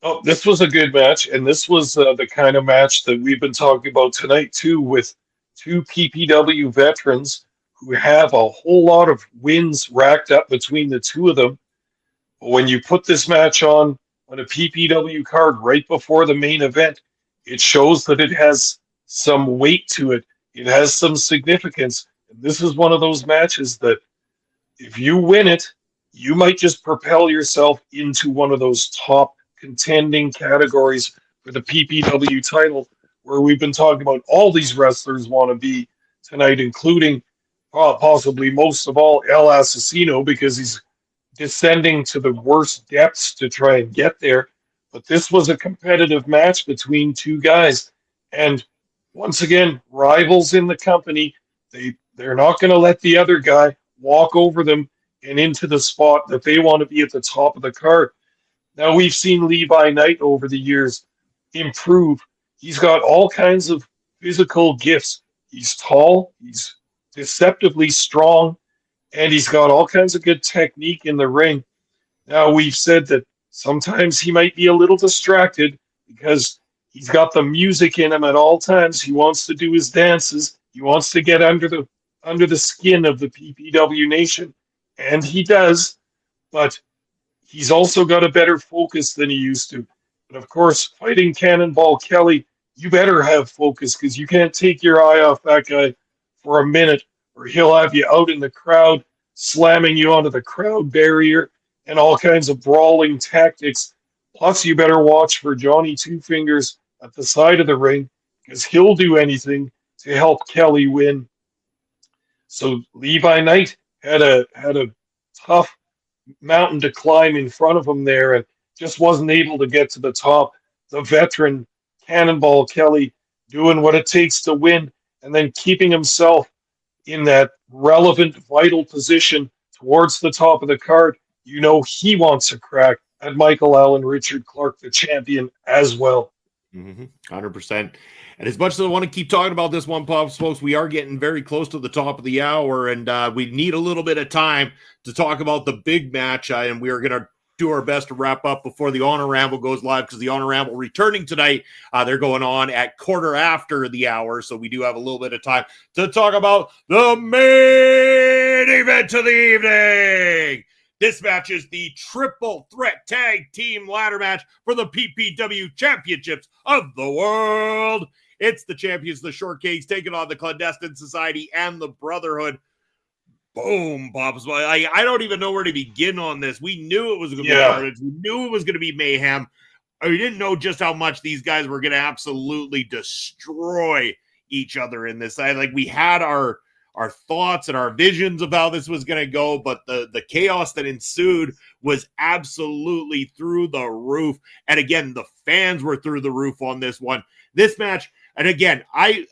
Oh, this was a good match, and this was the kind of match that we've been talking about tonight, too, with two PPW veterans who have a whole lot of wins racked up between the two of them. But when you put this match on a PPW card right before the main event, it shows that it has some weight to it. It has some significance. And this is one of those matches that if you win it, you might just propel yourself into one of those top contending categories for the PPW title, where we've been talking about all these wrestlers want to be tonight, including possibly most of all El Asesino, because he's descending to the worst depths to try and get there. But this was a competitive match between two guys, and once again, rivals in the company. They're not going to let the other guy walk over them and into the spot that they want to be at the top of the card. Now, we've seen Levi Knight over the years improve. He's got all kinds of physical gifts. He's tall, he's deceptively strong, and he's got all kinds of good technique in the ring. Now, we've said that sometimes he might be a little distracted because he's got the music in him at all times. He wants to do his dances. He wants to get under the skin of the PPW nation, and he does, but he's also got a better focus than he used to. But of course, fighting Cannonball Kelly, you better have focus, because you can't take your eye off that guy for a minute, or he'll have you out in the crowd, slamming you onto the crowd barrier, and all kinds of brawling tactics. Plus, you better watch for Johnny Two Fingers at the side of the ring, because he'll do anything to help Kelly win. So Levi Knight had a tough mountain to climb in front of him there, and just wasn't able to get to the top. The veteran Cannonball Kelly doing what it takes to win, and then keeping himself in that relevant, vital position towards the top of the card. He wants a crack at Michael Allen Richard Clark, the champion, as well. 100%. And as much as I want to keep talking about this one, Pop Smokes, we are getting very close to the top of the hour, and we need a little bit of time to talk about the big match, and we are going to do our best to wrap up before the Honor Ramble goes live, because the Honor Ramble returning tonight, they're going on at quarter after the hour, so we do have a little bit of time to talk about the main event of the evening. This match is the triple threat tag team ladder match for the PPW Championships of the World. It's the champions, the Shortcakes, taking on the Clandestine Society and the Brotherhood. Boom, Pops. I don't even know where to begin on this. We knew it was going to be carnage. We knew it was going to be mayhem. We didn't know just how much these guys were going to absolutely destroy each other in this. We had our our thoughts and our visions of how this was going to go, but the chaos that ensued was absolutely through the roof. And again, the fans were through the roof on this one. This match, and again, I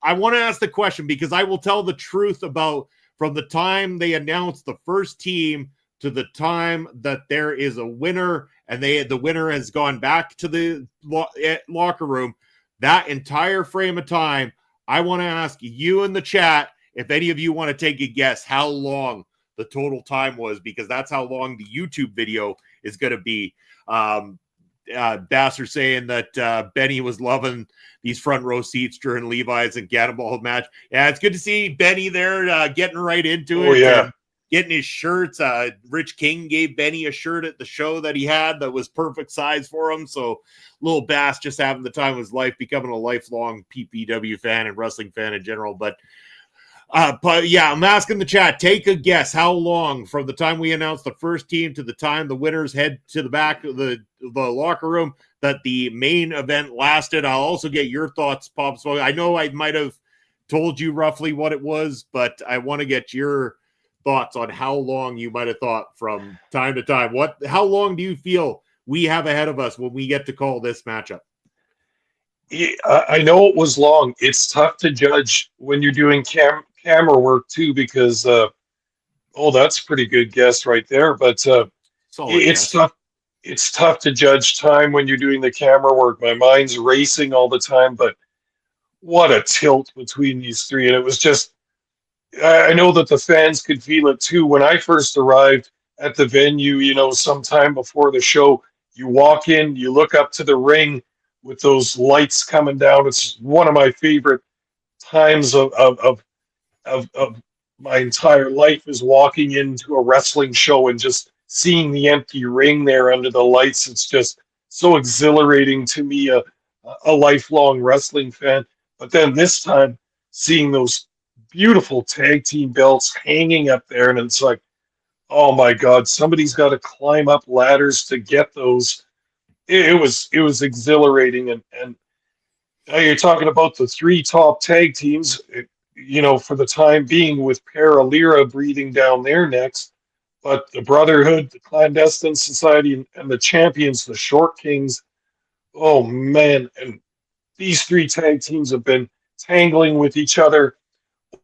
want to ask the question because I will tell the truth about from the time they announced the first team to the time that there is a winner and the winner has gone back to the locker room, that entire frame of time, I want to ask you in the chat if any of you want to take a guess how long the total time was, because that's how long the YouTube video is going to be. Basser saying that Benny was loving these front row seats during Levi's and Cannonball match. Yeah, it's good to see Benny there getting right into it. Yeah. And getting his shirts. Rich King gave Benny a shirt at the show that he had that was perfect size for him. So little Bass just having the time of his life, becoming a lifelong PPW fan and wrestling fan in general. But yeah, I'm asking the chat, take a guess how long from the time we announced the first team to the time the winners head to the back of the locker room that the main event lasted. I'll also get your thoughts, Pop. So I know I might have told you roughly what it was, but I want to get your thoughts on how long you might have thought from time to time. How long do you feel we have ahead of us when we get to call this matchup? I know it was long. It's tough to judge when you're doing camera work too, because that's a pretty good guess right there. But it's tough. It's tough to judge time when you're doing the camera work. My mind's racing all the time. But what a tilt between these three, and it was just. I know that the fans could feel it too. When I first arrived at the venue, sometime before the show, you walk in, you look up to the ring with those lights coming down. It's one of my favorite times of my entire life is walking into a wrestling show and just seeing the empty ring there under the lights. It's just so exhilarating to me, a lifelong wrestling fan. But then this time, seeing those beautiful tag team belts hanging up there, and it's like, oh my God, somebody's got to climb up ladders to get those. It was exhilarating, and you're talking about the three top tag teams, for the time being, with Prairie breathing down their necks, but the Brotherhood, the Clandestine Society, and the champions, the Short Kings. Oh man, and these three tag teams have been tangling with each other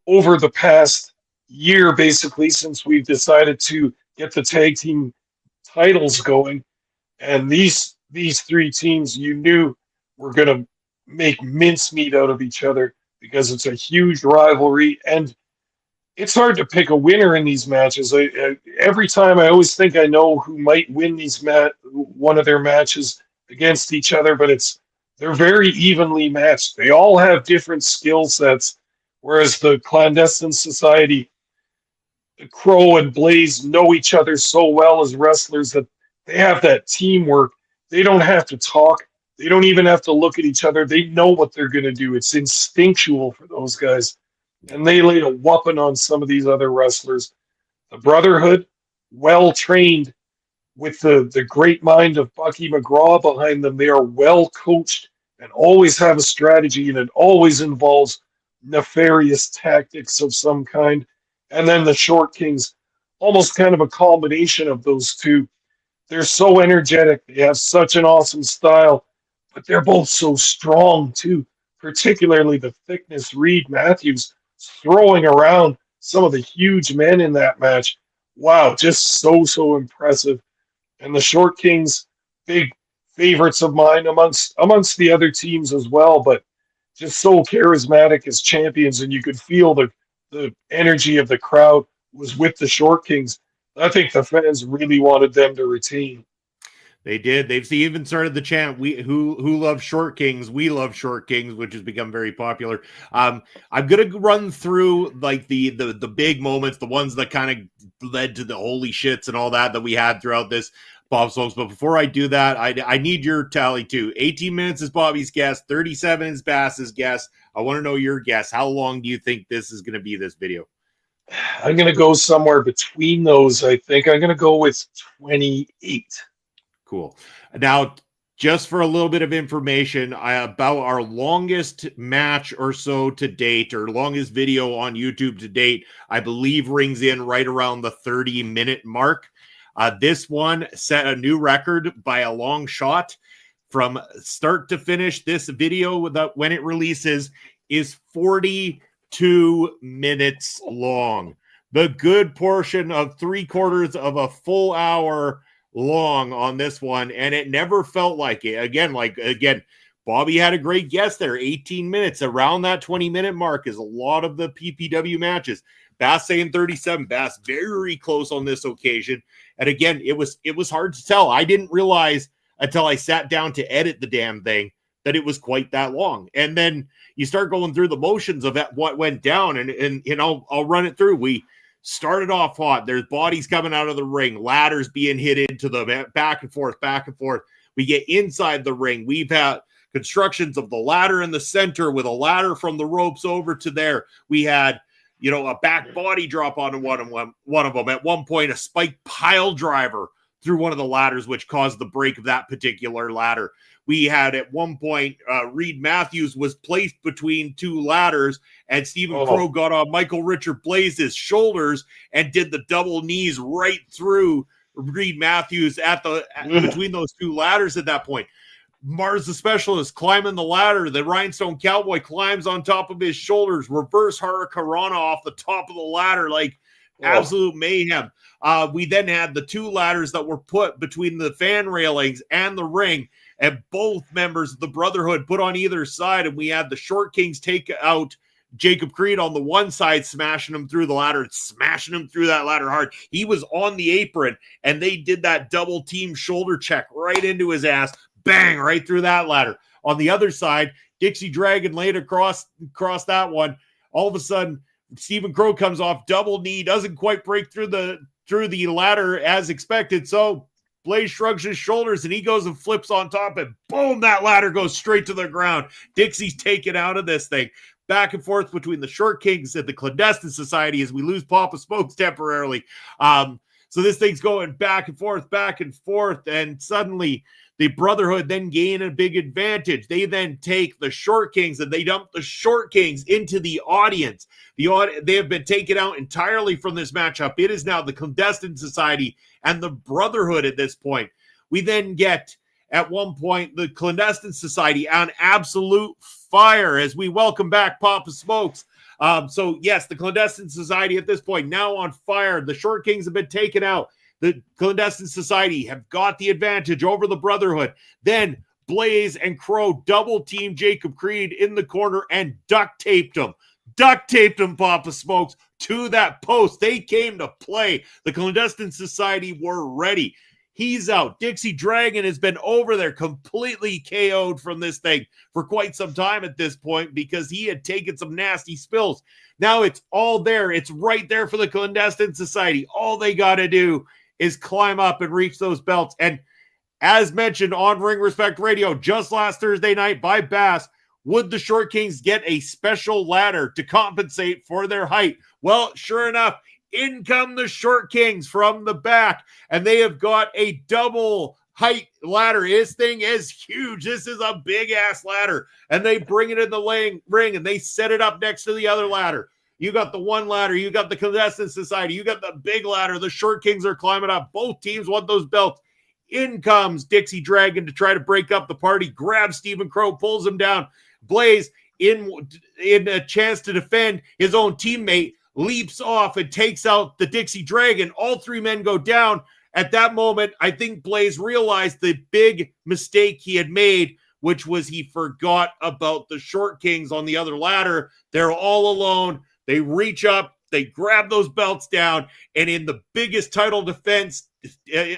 over the past year, basically, since we've decided to get the tag team titles going. And these three teams, you knew were going to make mincemeat out of each other because it's a huge rivalry. And it's hard to pick a winner in these matches. Every time I always think I know who might win one of their matches against each other, but they're very evenly matched. They all have different skill sets. Whereas the Clandestine Society, Crow and Blaze know each other so well as wrestlers that they have that teamwork. They don't have to talk. They don't even have to look at each other. They know what they're going to do. It's instinctual for those guys. And they laid a whooping on some of these other wrestlers. The Brotherhood, well trained with the great mind of Bucky McGraw behind them. They are well coached and always have a strategy, and it always involves nefarious tactics of some kind. And then the Short Kings, almost kind of a combination of those two. They're so energetic. They have such an awesome style, but they're both so strong too, particularly the thickness. Reed Matthews throwing around some of the huge men in that match. Wow, just so impressive. And the Short Kings, big favorites of mine amongst the other teams as well, but just so charismatic as champions, and you could feel the energy of the crowd was with the Short Kings. I think the fans really wanted them to retain. They did. They've even started the chant, who love Short Kings, we love Short Kings, which has become very popular. I'm going to run through like the big moments, the ones that kind of led to the holy shits and all that we had throughout this Bob Smokes. But before I do that, I need your tally too. 18 minutes is Bobby's guess. 37 is Bass's guess. I want to know your guess. How long do you think this is going to be, this video? I'm going to go somewhere between those, I think. I'm going to go with 28. Cool. Now, just for a little bit of information, about our longest match or so to date, or longest video on YouTube to date, I believe rings in right around the 30-minute mark. This one set a new record by a long shot. From start to finish, this video, when it releases, is 42 minutes long. The good portion of 3/4 of a full hour long on this one, and it never felt like it. Again, Bobby had a great guess there. 18 minutes, around that 20-minute mark is a lot of the PPW matches. Bass saying 37. Bass very close on this occasion. And again, it was hard to tell. I didn't realize until I sat down to edit the damn thing that it was quite that long. And then you start going through the motions of what went down, and you know, I'll run it through. We started off hot. There's bodies coming out of the ring, ladders being hit into them, back and forth, back and forth. We get inside the ring. We've had constructions of the ladder in the center with a ladder from the ropes over to there. We had, you know, a back body drop on one of them. At one point, a spike pile driver through one of the ladders, which caused the break of that particular ladder. We had at one point, Reed Matthews was placed between two ladders, and Stephen Crow got on Michael Richard Blaze's shoulders and did the double knees right through Reed Matthews between those two ladders at that point. Mars the Specialist climbing the ladder. The Rhinestone Cowboy climbs on top of his shoulders, reverse Hurricanrana off the top of the ladder, like absolute mayhem. We then had the two ladders that were put between the fan railings and the ring, and both members of the Brotherhood put on either side, and we had the Short Kings take out Jacob Creed on the one side, smashing him through the ladder, smashing him through that ladder hard. He was on the apron, and they did that double team shoulder check right into his ass, bang, right through that ladder. On the other side, Dixie Dragon laid across that one. All of a sudden, Stephen Crow comes off double knee, doesn't quite break through the ladder as expected, so Blaze shrugs his shoulders, and he goes and flips on top, and boom, that ladder goes straight to the ground. Dixie's taken out of this thing. Back and forth between the Short Kings and the Clandestine Society as we lose Papa Smokes temporarily. So this thing's going back and forth, and suddenly the Brotherhood then gain a big advantage. They then take the Short Kings, and they dump the Short Kings into the audience. They have been taken out entirely from this matchup. It is now the Clandestine Society and the Brotherhood at this point. We then get, at one point, the Clandestine Society on absolute fire as we welcome back Papa Smokes. So, yes, the Clandestine Society at this point now on fire. The Short Kings have been taken out. The Clandestine Society have got the advantage over the Brotherhood. Then Blaze and Crow double team Jacob Creed in the corner and duct taped him. Papa Smokes, to that post. They came to play. The Clandestine Society were ready. He's out. Dixie Dragon has been over there, completely KO'd from this thing for quite some time at this point because he had taken some nasty spills. Now it's all there. It's right there for the Clandestine Society. All they got to do is climb up and reach those belts. And as mentioned on Ring Respect Radio just last Thursday night by Bass, would the Short Kings get a special ladder to compensate for their height? Well, sure enough, in come the Short Kings from the back, and they have got a double height ladder. This thing is huge. This is a big-ass ladder, and they bring it in the ring, and they set it up next to the other ladder. You got the one ladder. You got the Clandestine Society. You got the big ladder. The Short Kings are climbing up. Both teams want those belts. In comes Dixie Dragon to try to break up the party, grabs Stephen Crow, pulls him down. Blaze, in a chance to defend his own teammate, leaps off and takes out the Dixie Dragon. All three men go down. At that moment, I think Blaze realized the big mistake he had made, which was he forgot about the Short Kings on the other ladder. They're all alone. They reach up, they grab those belts down, and in the biggest title defense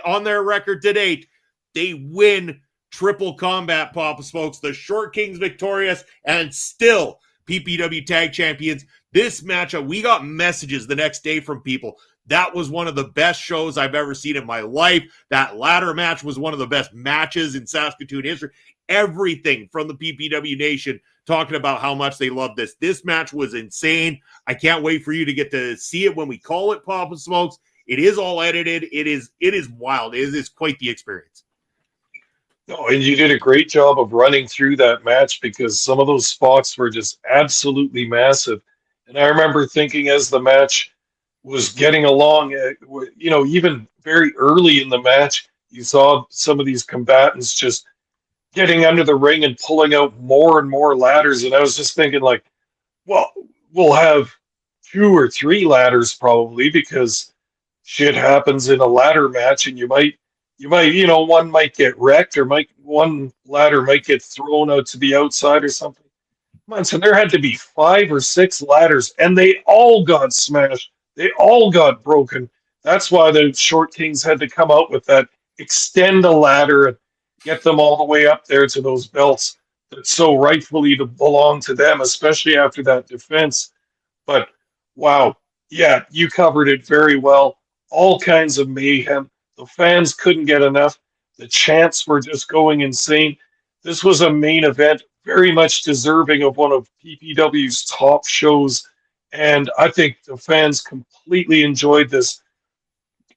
on their record to date, they win triple combat, Papa Smokes. The Short Kings victorious and still PPW Tag Champions. This matchup, we got messages the next day from people. That was one of the best shows I've ever seen in my life. That ladder match was one of the best matches in Saskatoon history. Everything from the PPW Nation talking about how much they love this. This match was insane. I can't wait for you to get to see it when we call it, Papa Smokes. It is all edited. It is wild. It is quite the experience. No, and you did a great job of running through that match because some of those spots were just absolutely massive. And I remember thinking as the match was getting along, even very early in the match, you saw some of these combatants just getting under the ring and pulling out more and more ladders. And I was just thinking, like, well, we'll have two or three ladders probably because shit happens in a ladder match, and one might get wrecked, or one ladder might get thrown out to the outside or something. Come on, so there had to be 5 or 6 ladders, and they all got smashed. They all got broken. That's why the Short Kings had to come out with that extend a ladder and get them all the way up there to those belts that so rightfully belong to them, especially after that defense. But wow, yeah, you covered it very well. All kinds of mayhem. The fans couldn't get enough. The chants were just going insane. This was a main event, very much deserving of one of PPW's top shows. And I think the fans completely enjoyed this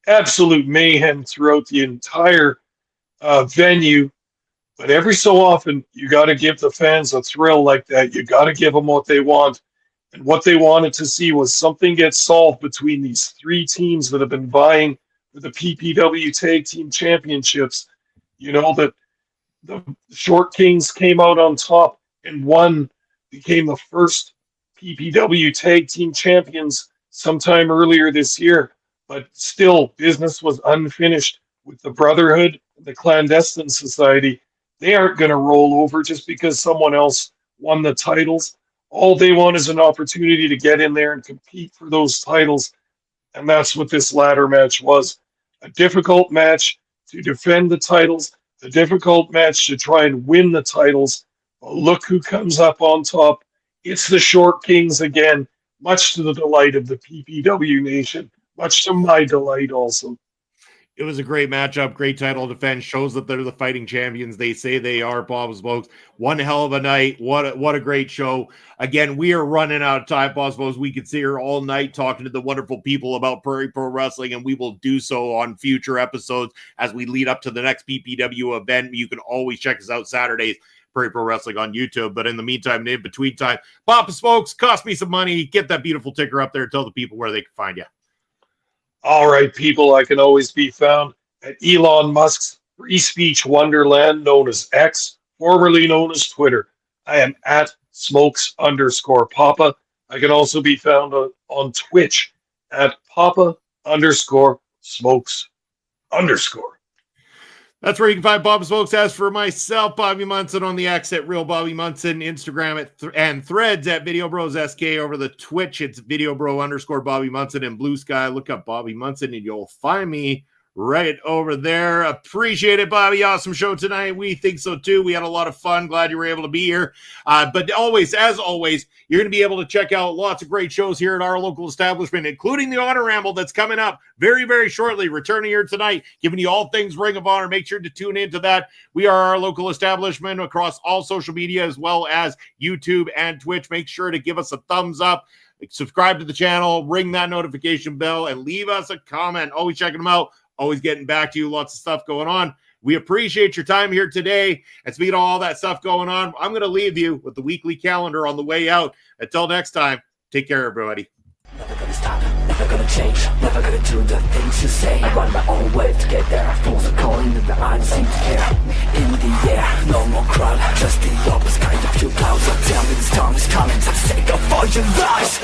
absolute mayhem throughout the entire venue. But every so often, you got to give the fans a thrill like that. You got to give them what they want. And what they wanted to see was something get solved between these 3 teams that have been vying for the PPW Tag Team Championships. You know, that the Short Kings came out on top and became the first PPW Tag Team Champions sometime earlier this year. But still, business was unfinished with the Brotherhood and the Clandestine Society. They aren't going to roll over just because someone else won the titles. All they want is an opportunity to get in there and compete for those titles. And that's what this ladder match was. A difficult match to defend the titles, a difficult match to try and win the titles. But look who comes up on top. It's the Short Kings again, much to the delight of the PPW Nation, much to my delight also. It was a great matchup, great title defense, shows that they're the fighting champions. They say they are, Bob Smokes. One hell of a night. What a great show. Again, we are running out of time, Bob Smokes. We could sit here all night talking to the wonderful people about Prairie Pro Wrestling, and we will do so on future episodes as we lead up to the next PPW event. You can always check us out Saturdays, Prairie Pro Wrestling on YouTube. But in the meantime, in between time, Bob Smokes, cost me some money. Get that beautiful ticker up there. Tell the people where they can find you. All right, people, I can always be found at Elon Musk's free speech wonderland known as X, formerly known as Twitter. I am at smokes_papa. I can also be found on Twitch at papa_smokes_. That's where you can find Bob Smokes. As for myself, Bobby Munson on the X at Real Bobby Munson, Instagram and Threads at Video Bros SK. Over the Twitch, it's Video Bro_Bobby Munson, and Blue Sky. Look up Bobby Munson and you'll find me right over there. Appreciate it, Bobby. Awesome show tonight. We think so too. We had a lot of fun. Glad you were able to be here. But as always, you're going to be able to check out lots of great shows here at our local establishment, including the Honor Ramble that's coming up very, very shortly. Returning here tonight, giving you all things Ring of Honor. Make sure to tune into that. We are our local establishment across all social media as well as YouTube and Twitch. Make sure to give us a thumbs up. Subscribe to the channel, ring that notification bell, and leave us a comment. Always checking them out. Always getting back to you. Lots of stuff going on. We appreciate your time here today. And speaking of all that stuff going on, I'm going to leave you with the weekly calendar on the way out. Until next time, take care, everybody. Never gonna stop, never gonna change, never gonna do the things you say. I run my own way to get there. Fools are calling and the I seem to care. In the air, no more crowd, just the opposite kind of few clouds. So tell me this time is coming for the sake of all your lies.